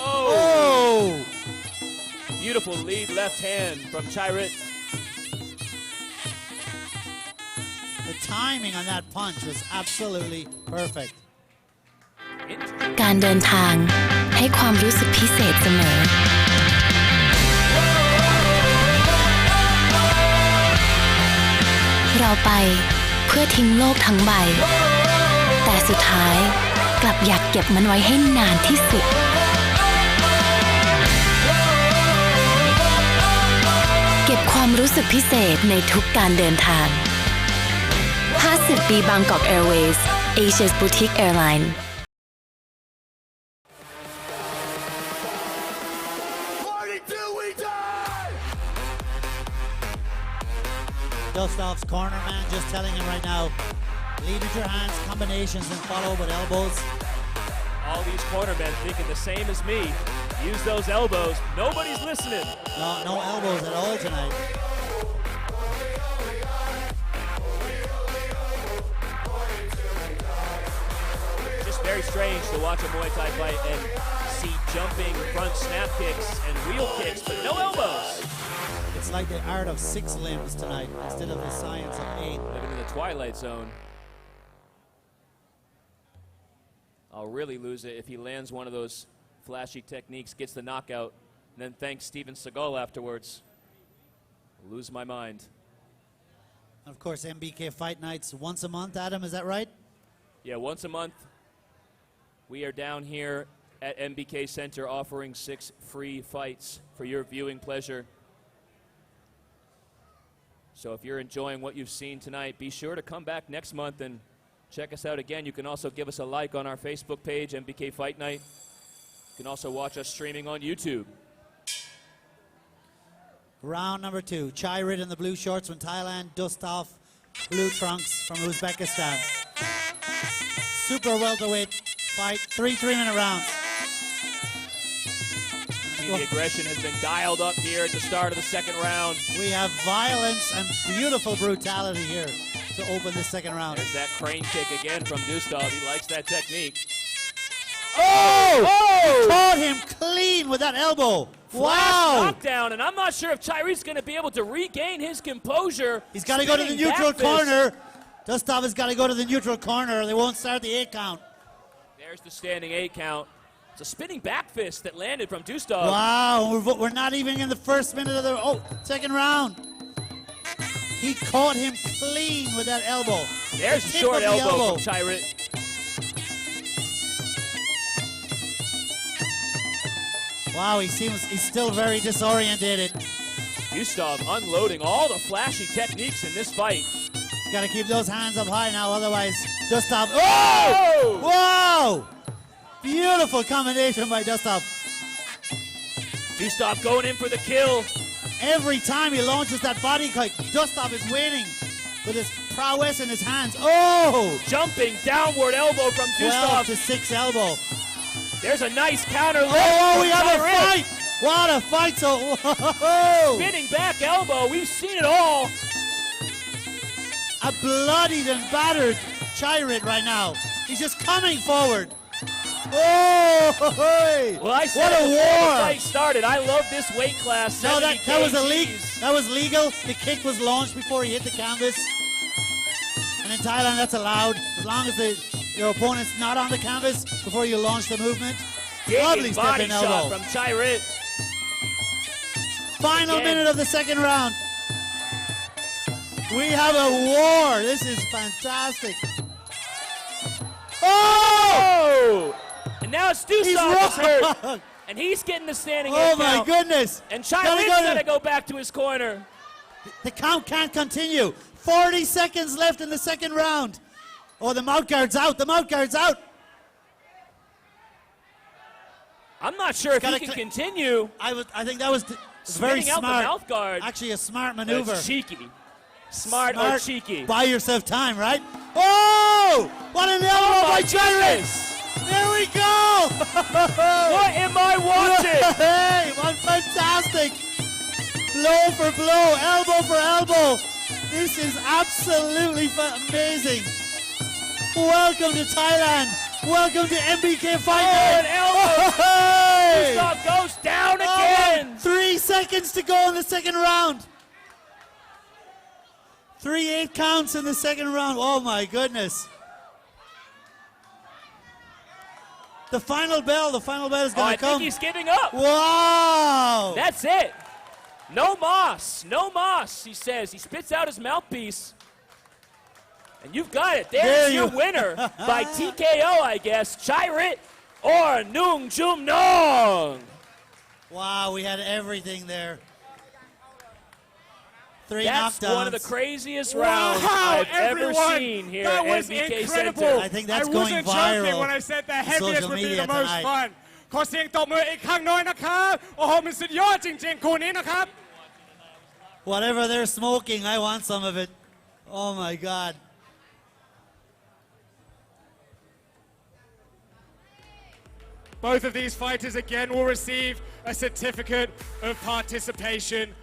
Oh! Beautiful lead left hand from Chairit. The timing on that punch was absolutely perfect. การเดินทางให้ความรู้สึกพิเศษเสมอ เราไปเพื่อทิ้งโลกทั้งใบ แต่สุดท้ายกลับอยากเก็บมันไว้ให้นานที่สุด เก็บความรู้สึกพิเศษในทุกการเดินทาง 50 ปีบางกอก Airways Asia's Boutique Airline Gustav's corner man just telling him right now, lead with your hands, combinations, and follow with elbows. All these cornermen thinking the same as me. Use those elbows. Nobody's listening. No elbows at all tonight. Just very strange to watch a Muay Thai fight and see jumping front snap kicks and wheel kicks, but no elbows. It's like the art of 6 limbs tonight instead of the science of 8. Living in the twilight zone. I'll really lose it if he lands one of those flashy techniques, gets the knockout, and then thanks Steven Seagal afterwards. I'll lose my mind. Of course, MBK Fight Nights once a month, Adam, is that right? Yeah, once a month, we are down here at MBK Center offering 6 free fights for your viewing pleasure. So if you're enjoying what you've seen tonight, be sure to come back next month and check us out again. You can also give us a like on our Facebook page, MBK Fight Night. You can also watch us streaming on YouTube. Round number 2. Chai Rid in the blue shorts from Thailand. Gustav blue trunks from Uzbekistan. Super welterweight fight, 3 3-minute rounds. The aggression has been dialed up here at the start of the second round. We have violence and beautiful brutality here to open the second round. There's that crane kick again from Dustov. He likes that technique. Oh! Caught him clean with that elbow. Flash Wow! knockdown, and I'm not sure if Tyree's going to be able to regain his composure. He's got to go to the Spinning neutral back fist. corner. Dustov has got to go to the neutral corner. They won't start the 8 count. There's the standing 8 count. It's a spinning back fist that landed from Dustov. Wow, we're not even in the first minute of the second round. He caught him clean with that elbow. There's a Tip short of the elbow from Tyrit. Wow, he's still very disorientated. Dustov unloading all the flashy techniques in this fight. He's got to keep those hands up high now, otherwise Dustov. Oh! Wow! Beautiful combination by Dustov. Dustov going in for the kill. Every time he launches that body kick, Dustov is waiting with his prowess in his hands. Oh! Jumping downward elbow from 12 to Dustov. 6 elbow. There's a nice counter left Oh, from we have a Tyrit. fight! What a fight! So, whoa! Spinning back elbow. We've seen it all. A bloodied and battered Tyrit right now. He's just coming forward. Oh! Well, I said What a it before the war! fight started. I love this weight class. No, 70 that was illegal. kgs. That was legal. The kick was launched before he hit the canvas. And in Thailand, that's allowed as long as your opponent's not on the canvas before you launch the movement. Lovely Digging step body in shot elbow. from Tyrit. Final Again. minute of the second round. We have a war. This is fantastic. Oh! And now it's He's Dustov is hurt. wrong. And he's getting the standing Oh 8 my count. goodness. And Gotta Tyrit's go to- got to go back to his corner. The count can't continue. 40 seconds left in the second round. Oh, the mouth guard's out. The mouth guard's out. I'm not sure if Gotta he can cl- continue. I think that was very Spinning out the smart. mouth guard. Actually, a smart maneuver. It's cheeky. Smart or cheeky. Buy yourself time, right? Oh! What an elbow by Tyrit! There we go! What am I watching? Hey, what fantastic! Blow for blow, elbow for elbow. This is absolutely amazing. Welcome to Thailand. Welcome to MBK Fight Night. an elbow. Hey! Dustov goes down Oh, again. 3 seconds to go in the second round. 3 8 counts in the second round. Oh my goodness. The final bell is Oh, going I to come. think he's giving up. Wow! That's it. No moss. No moss, he says. He spits out his mouthpiece. And you've got it. There There's you- your winner by TKO, I guess. Tyrit or Nung Jum Nong. Wow, we had everything there. 3 That's knockdowns. one of the craziest rounds I've ever seen here that at was MBK incredible. Center. I think that's I going wasn't joking viral when I said the on heaviest social would be media the most tonight. fun ขอเสียงตบมืออีกครั้งหน้อยนะครับโอ้โหมันสุดยอดจริงๆคู่นี้นะครับ Whatever they're smoking, I want some of it. Oh my God. Both of these fighters again will receive a certificate of participation.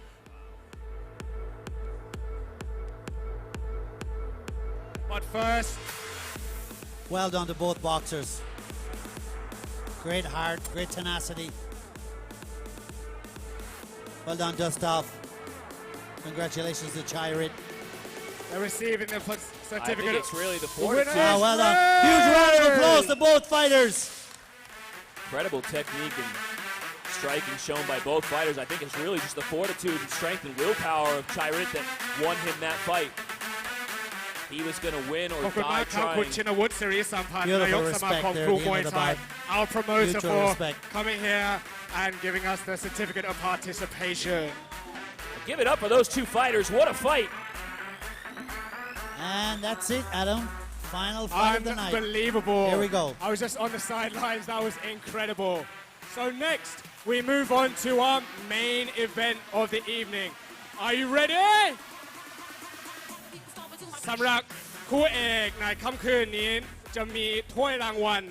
But first, Well done to both boxers. Great heart, great tenacity. Well done, Dustov. Congratulations to Tyrit. they're receiving the I think certificate. it's really the winner fortitude. Oh, is well done. Huge round of applause to both fighters. Incredible technique and striking shown by both fighters. I think it's really just the fortitude and strength and willpower of Tyrit that won him that fight. He was going to win or ขอบคุณ die มากครับคุณ trying. ชินวุฒิสิริสัมพันธ์ Beautiful นายกสมาคม respect there ครู at the มวย end of ไท the ย bout. our promoter Mutual for respect. coming here and giving us the certificate of participation. Give it up for those two fighters. What a fight. And that's it, Adam. Final fight of the night. Unbelievable. Here we go. I was just on the sidelines. That was incredible. So next, we move on to our main event of the evening. Are you ready? สำหรับคู่เอกในค่ำคืนนี้จะมีถ้วยรางวัล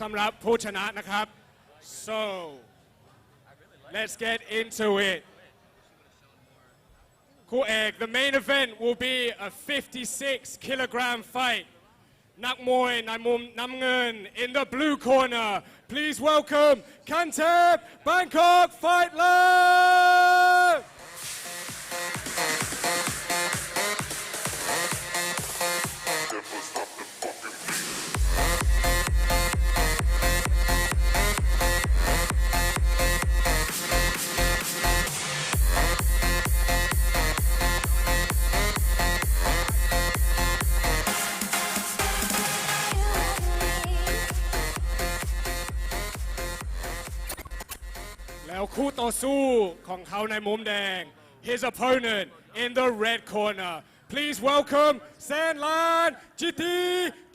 สำหรับผู้ชนะนะครับ so let's get into it คู่เอก the main event will be a 56 kilogram fight นักมวยในมุมน้ำเงิน in the blue corner please welcome คันเทพ Bangkok Fight Labแล้วคู่ต่อสู้ของเขาในมุมแดง his opponent in the red corner please welcome แสนล้านจิตี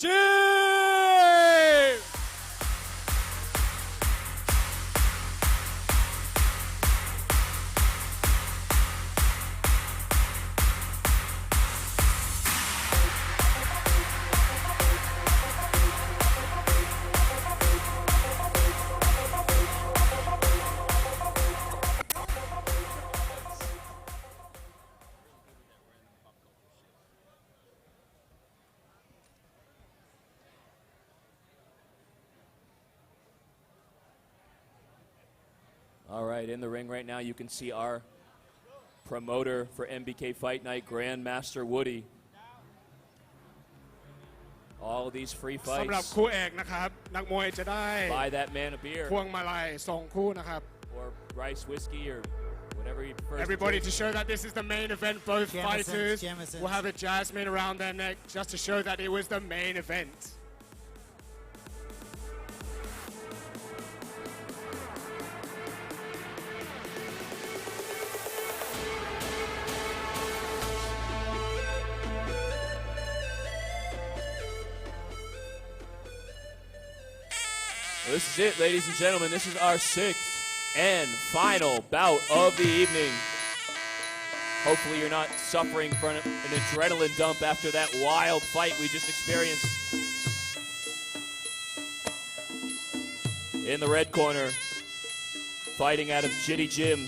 จิมAll right, in the ring right now, you can see our promoter for MBK Fight Night, Grandmaster Woody. All of these free สำหรับ fights. คู่เอกนะครับนักมวยจะได้ Buy that man a beer พวงมาลัย2คู่นะครับ or rice whiskey or whatever he prefers. Everybody to to drink. show that this is the main event, both Jamesons, fighters Jamesons. will have a jasmine around their neck just to show that it was the main event. This is it, ladies and gentlemen. This is our sixth and final bout of the evening. Hopefully you're not suffering from an adrenaline dump after that wild fight we just experienced. In the red corner, fighting out of Jitty Gym,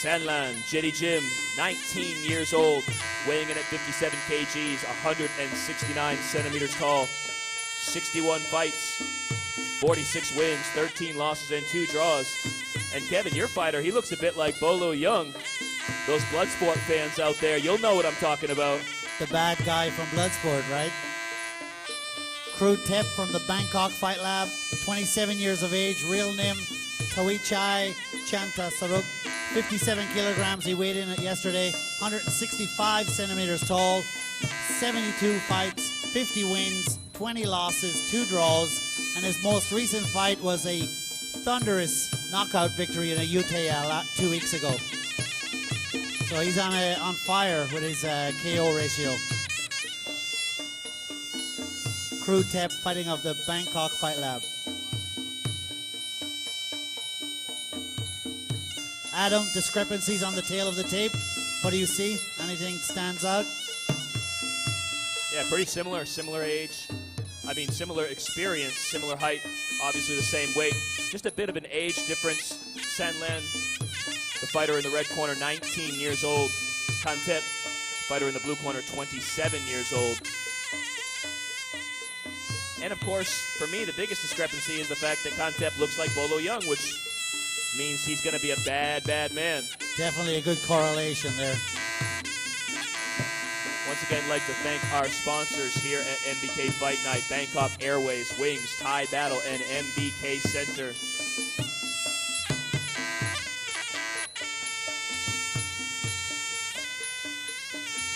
Sanlan Jitty Gym, 19 years old, weighing in at 57 kgs, 169 centimeters tall, 61 fights, 46 wins, 13 losses, and 2 draws. And Kevin, your fighter, he looks a bit like Bolo Young. Those Bloodsport fans out there, you'll know what I'm talking about. The bad guy from Bloodsport, right? Crew Tep from the Bangkok Fight Lab, 27 years of age, real name Tawichai Chanta Saruk, 57 kilograms he weighed in at yesterday, 165 centimeters tall, 72 fights, 50 wins, 20 losses, 2 draws, and his most recent fight was a thunderous knockout victory in a UTA 2 weeks ago. So he's on fire with his KO ratio. Crew Tep fighting of the Bangkok Fight Lab. Adam, discrepancies on the tail of the tape. What do you see? Anything stands out? Yeah, pretty similar age. I mean, similar experience, similar height, obviously the same weight. Just a bit of an age difference. Sanlan, the fighter in the red corner, 19 years old. Kantep, fighter in the blue corner, 27 years old. And of course, for me, the biggest discrepancy is the fact that Kantep looks like Bolo Young, which means he's going to be a bad, bad man. Definitely a good correlation there. Once again, I'd like to thank our sponsors here at MBK Fight Night, Bangkok Airways, Wings, Thai Battle, and MBK Center.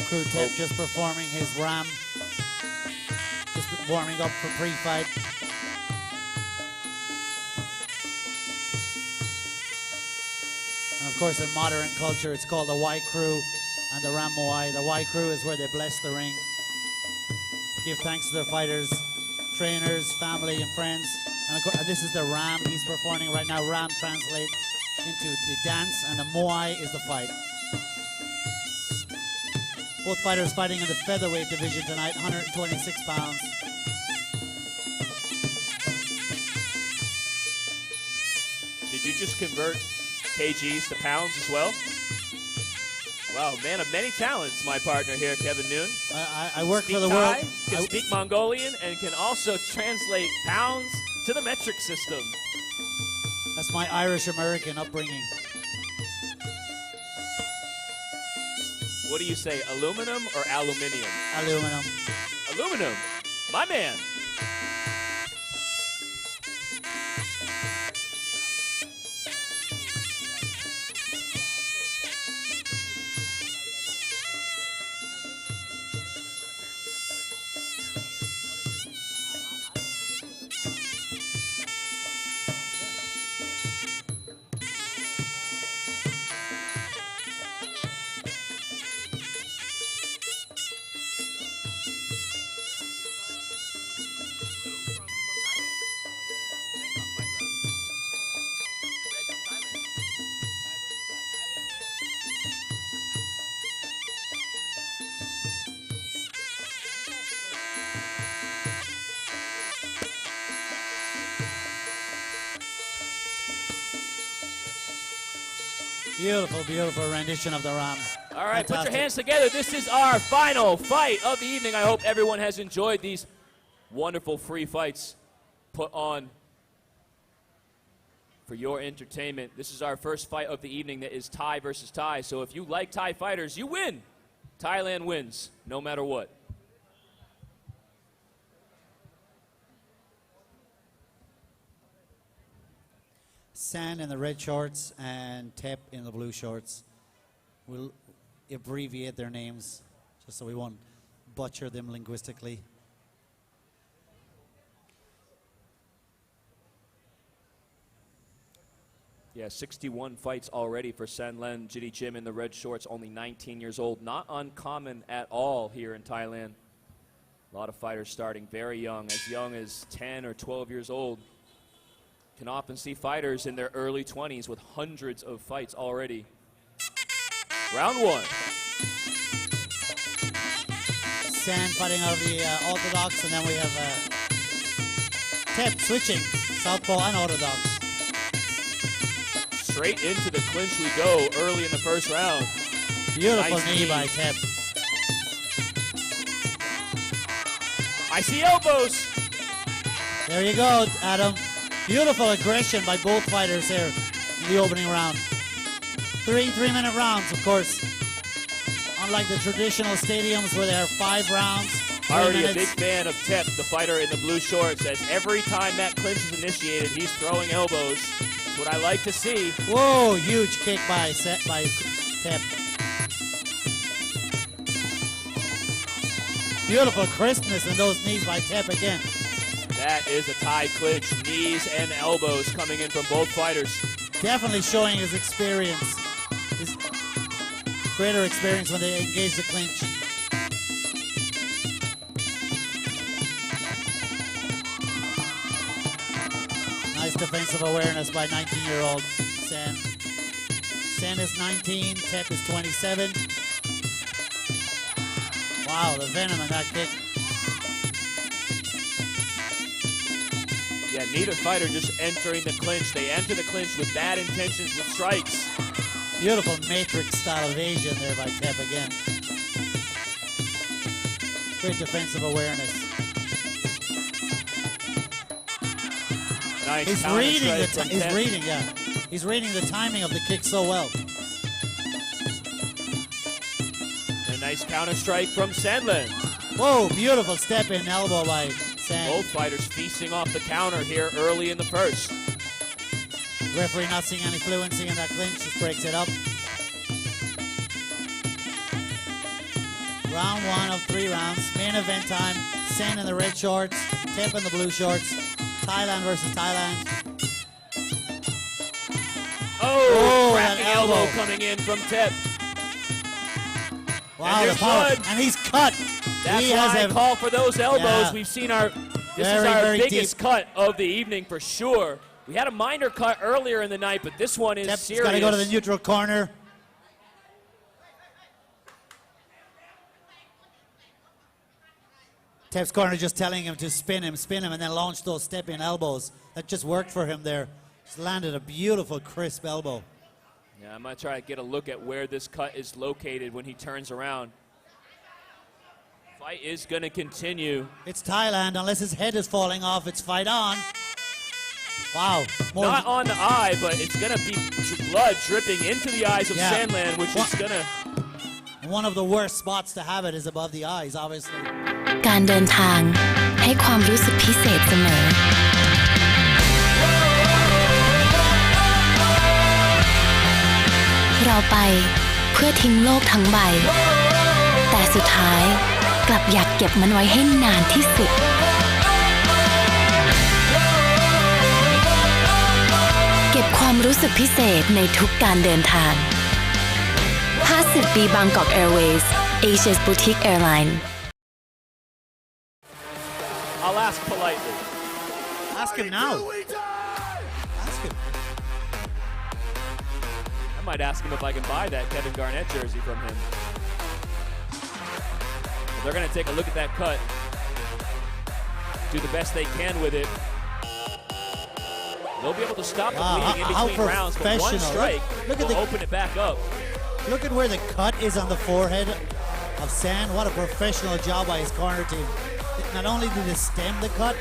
Crew Tep just performing his Ram. Just warming up for pre-fight. And of course, in modern culture, it's called the Y Crew and the Ram Moai. The Y Crew is where they bless the ring. Give thanks to their fighters, trainers, family, and friends. And of course, this is the Ram he's performing right now. Ram translates into the dance, and the Moai is the fight. Both fighters fighting in the featherweight division tonight, 126 pounds. Did you just convert kgs to pounds as well? Wow, man of many talents, my partner here, Kevin Noon. I work Speak for the Thai, world. can speak Mongolian, and can also translate pounds to the metric system. That's my Irish-American upbringing. What do you say, aluminum or aluminium? Aluminum. Aluminum, my man. Beautiful, beautiful rendition of the Ram. All right, put Fantastic. your hands together. This is our final fight of the evening. I hope everyone has enjoyed these wonderful free fights put on for your entertainment. This is our first fight of the evening that is Thai versus Thai. So if you like Thai fighters, you win. Thailand wins, no matter what. San in the red shorts and Tep in the blue shorts. We'll abbreviate their names just so we won't butcher them linguistically. Yeah, 61 fights already for San Len Jitty Chim in the red shorts, only 19 years old. Not uncommon at all here in Thailand. A lot of fighters starting very young as 10 or 12 years old. Can often see fighters in their early 20s with hundreds of fights already. Round one. San fighting out of the orthodox, and then we have Tep switching southpaw and orthodox. Straight into the clinch we go early in the first round. Beautiful Nice knee knee. by Tep. I see elbows. There you go, Adam. Beautiful aggression by both fighters there in the opening round. Three-minute rounds, of course. Unlike the traditional stadiums where there are 5 rounds. 3 Already minutes. a big fan of Tep, the fighter in the blue shorts, as every time that clinch is initiated, he's throwing elbows. That's what I like to see. Whoa, huge kick by Tep. Beautiful crispness in those knees by Tep again. That is a Thai clinch, knees and elbows coming in from both fighters. Definitely showing his experience. His greater experience when they engage the clinch. Nice defensive awareness by 19-year-old San. San is 19, Tep is 27. Wow, the venom in that kick. Yeah, neither fighter just entering the clinch. They enter the clinch with bad intentions with strikes. Beautiful matrix style evasion there by Tep again. Great defensive awareness. Nice He's counter reading strike the from he's Tep. reading, yeah. He's reading the timing of the kick so well. And a nice counter strike from Sanlin. Whoa, beautiful step in elbow by San. Both fighters feasting off the counter here early in the first. Referee not seeing any fluency in that clinch, just breaks it up. Round 1 of 3 rounds. Main event time. San in the red shorts, Tep in the blue shorts. Thailand versus Thailand. Oh, that cracking elbow elbow. coming in from Tep. Wow, And the there's power. blood. And he's cut. That's He why has I a call for those elbows. Yeah. We've seen this is Very, our very biggest deep. cut of the evening for sure. We had a minor cut earlier in the night, but this one is Tep's serious. got to go to the neutral corner. Tep's corner just telling him to spin him, and then launch those step-in elbows. That just worked for him there. Just landed a beautiful, crisp elbow. Yeah, I'm going to try to get a look at where this cut is located when he turns around. Fight is going to continue. It's Thailand. Unless his head is falling off, it's fight on. Wow. Not on the eye, but it's going to be blood dripping into the eyes of Sandland, which is going to... One of the worst spots to have it is above the eyes, obviously. การเดินทางให้ความรู้สึกพิเศษเสมอ เราไปเพื่อทิ้งโลกทั้งใบ แต่สุดท้ายกลับอยากเก็บมันไว้ให้นานที่สุด เก็บความรู้สึกพิเศษในทุกการเดินทาง 50 ปีบางกอก Airways Asia's boutique airline I'll ask politely. Ask him now. Ask him. I might ask him if I can buy that Kevin Garnett jersey from him. But they're going to take a look at that cut, do the best they can with it. They'll be able to stop the bleeding in between rounds, but one strike will open it back up. Look at where the cut is on the forehead of San. What a professional job by his corner team. Not only did they stem the cut,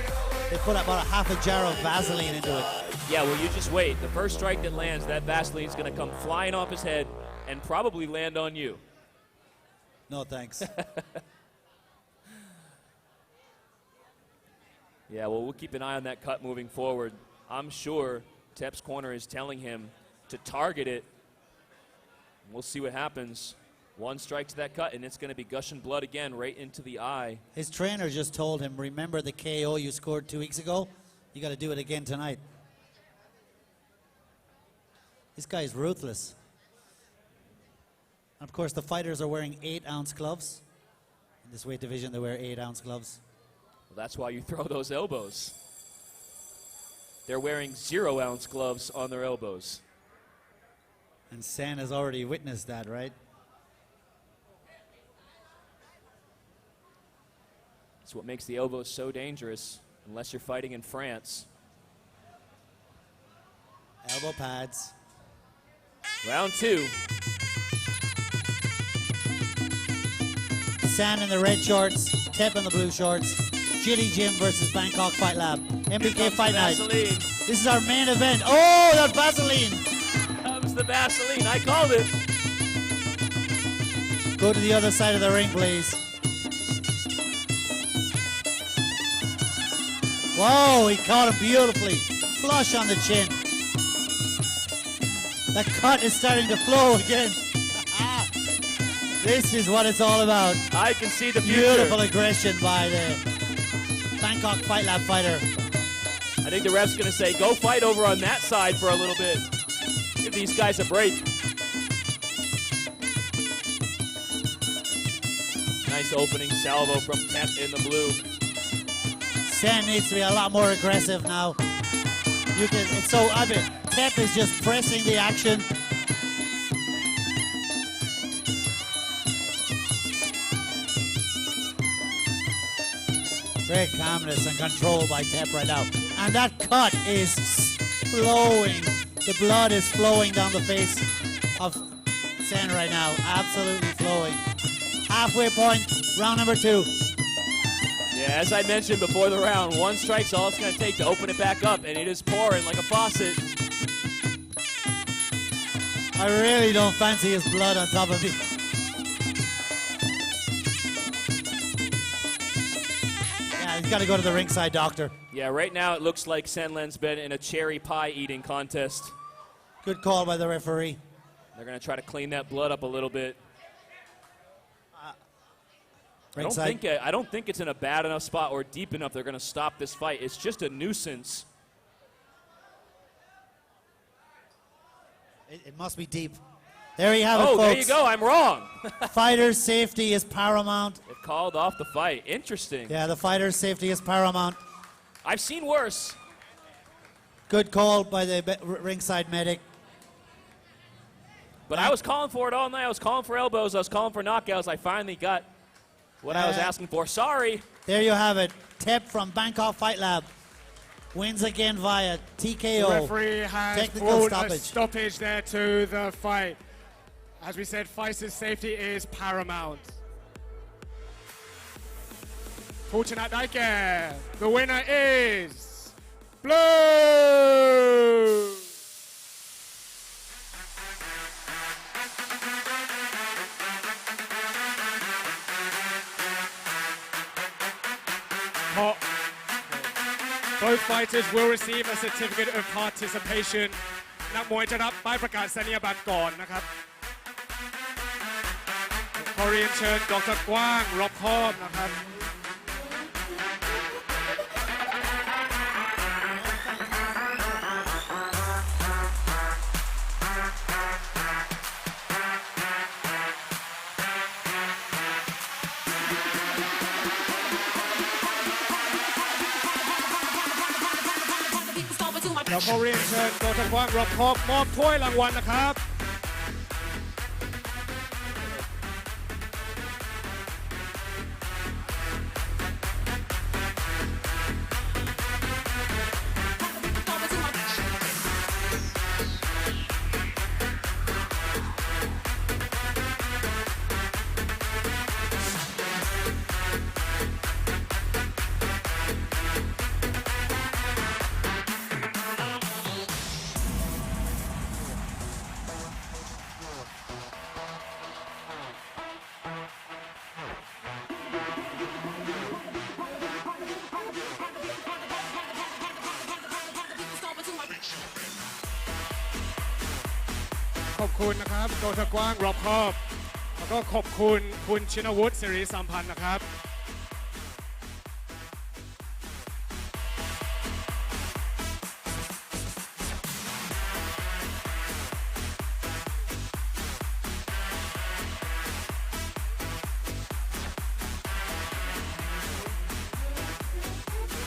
they put about a half a jar of Vaseline into it. Yeah, well, you just wait. The first strike that lands, that Vaseline's going to come flying off his head and probably land on you. No thanks. Yeah, well, we'll keep an eye on that cut moving forward. I'm sure Tep's corner is telling him to target it. We'll see what happens. One strike to that cut, and it's going to be gushing blood again right into the eye. His trainer just told him, remember the KO you scored 2 weeks ago? You got to do it again tonight. This guy is ruthless. And of course, the fighters are wearing 8-ounce gloves. In this weight division, they wear 8-ounce gloves. Well, that's why you throw those elbows. They're wearing 0-ounce gloves on their elbows. And San has already witnessed that, right? That's what makes the elbows so dangerous, unless you're fighting in France. Elbow pads. Round 2. San in the red shorts, Tep in the blue shorts. Jitty Gym versus Bangkok Fight Lab. MBK Fight Night. Vaseline. This is our main event. Oh, that Vaseline! Comes the Vaseline. I called it. Go to the other side of the ring, please. Whoa, he caught him beautifully. Flush on the chin. The cut is starting to flow again. This is what it's all about. I can see the future. Beautiful aggression by the Bangkok Fight Lab fighter. I think the ref's going to say, go fight over on that side for a little bit. Give these guys a break. Nice opening salvo from Tep in the blue. San needs to be a lot more aggressive now. It's so obvious. Tep is just pressing the action. Great calmness and control by Tep right now. And that cut is flowing. The blood is flowing down the face of San right now. Absolutely flowing. Halfway point, round number 2. Yeah, as I mentioned before the round, one strike's all it's going to take to open it back up, and it is pouring like a faucet. I really don't fancy his blood on top of me. Yeah, he's got to go to the ringside doctor. Yeah, right now it looks like Senlen's been in a cherry pie eating contest. Good call by the referee. They're going to try to clean that blood up a little bit. I don't think it's in a bad enough spot or deep enough they're going to stop this fight. It's just a nuisance. It must be deep. There you have it, folks. Oh, there you go. I'm wrong. Fighter's safety is paramount. It called off the fight. Interesting. Yeah, the fighter's safety is paramount. I've seen worse. Good call by the ringside medic. But I was calling for it all night. I was calling for elbows. I was calling for knockouts. I finally got what I was asking for. Sorry. There you have it. Tep from Bangkok Fight Lab wins again via The TKO. referee has Technical pulled a stoppage. stoppage there to the fight. As we said, fighters' safety is paramount. ผู้ชนะได้แก่ The winner is Blue. เพราะ Both fighters will receive a certificate of participation. นักมวยจะรับป้ายประกาศนียบัตรก่อนนะครับ ขอเรียนเชิญดร.กว้างรอบคอบนะครับ เดี๋ยวขอเรียนเชิญดร.กว้างรอบคอบมอบถ้วยรางวัลนะครับ ขอบคุณนะครับดร.กว้างรอบคอบ แล้วก็ขอบคุณคุณชินวุฒิสิริสัมพันธ์นะครับ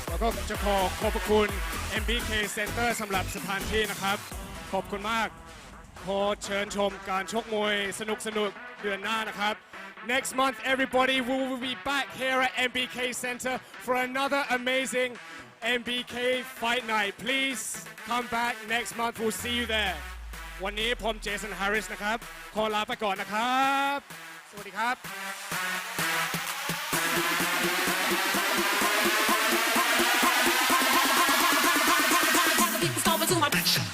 แล้วก็จะขอขอบคุณ MBK Center สำหรับสถานที่นะครับ ขอบคุณมาก ขอเชิญชมการชกมวยสนุกๆเดือนหน้านะครับ Next month, everybody, we will be back here at MBK Center for another amazing MBK Fight Night. Please come back next month. We'll see you there. วันนี้ผมเจสัน แฮร์ริสนะครับ ขอลาไปก่อนนะครับ สวัสดีครับ Stop it too much.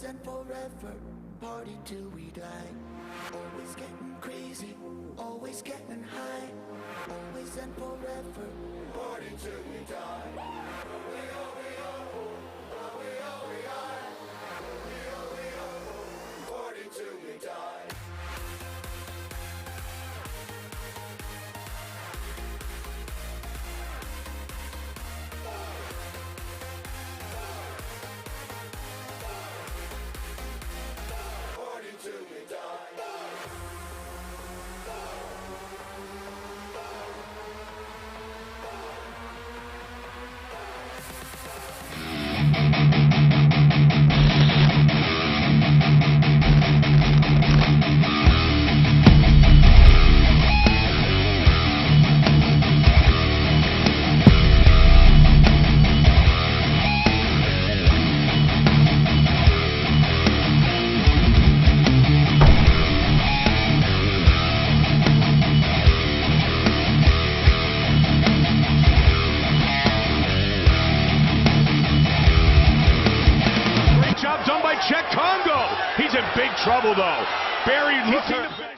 and forever, party till we die. Always getting crazy, always getting high. Always and forever, party till we die. Party till we die. Party till we die. Great job done by Czech Congo. He's in big trouble, though. Barry looking to...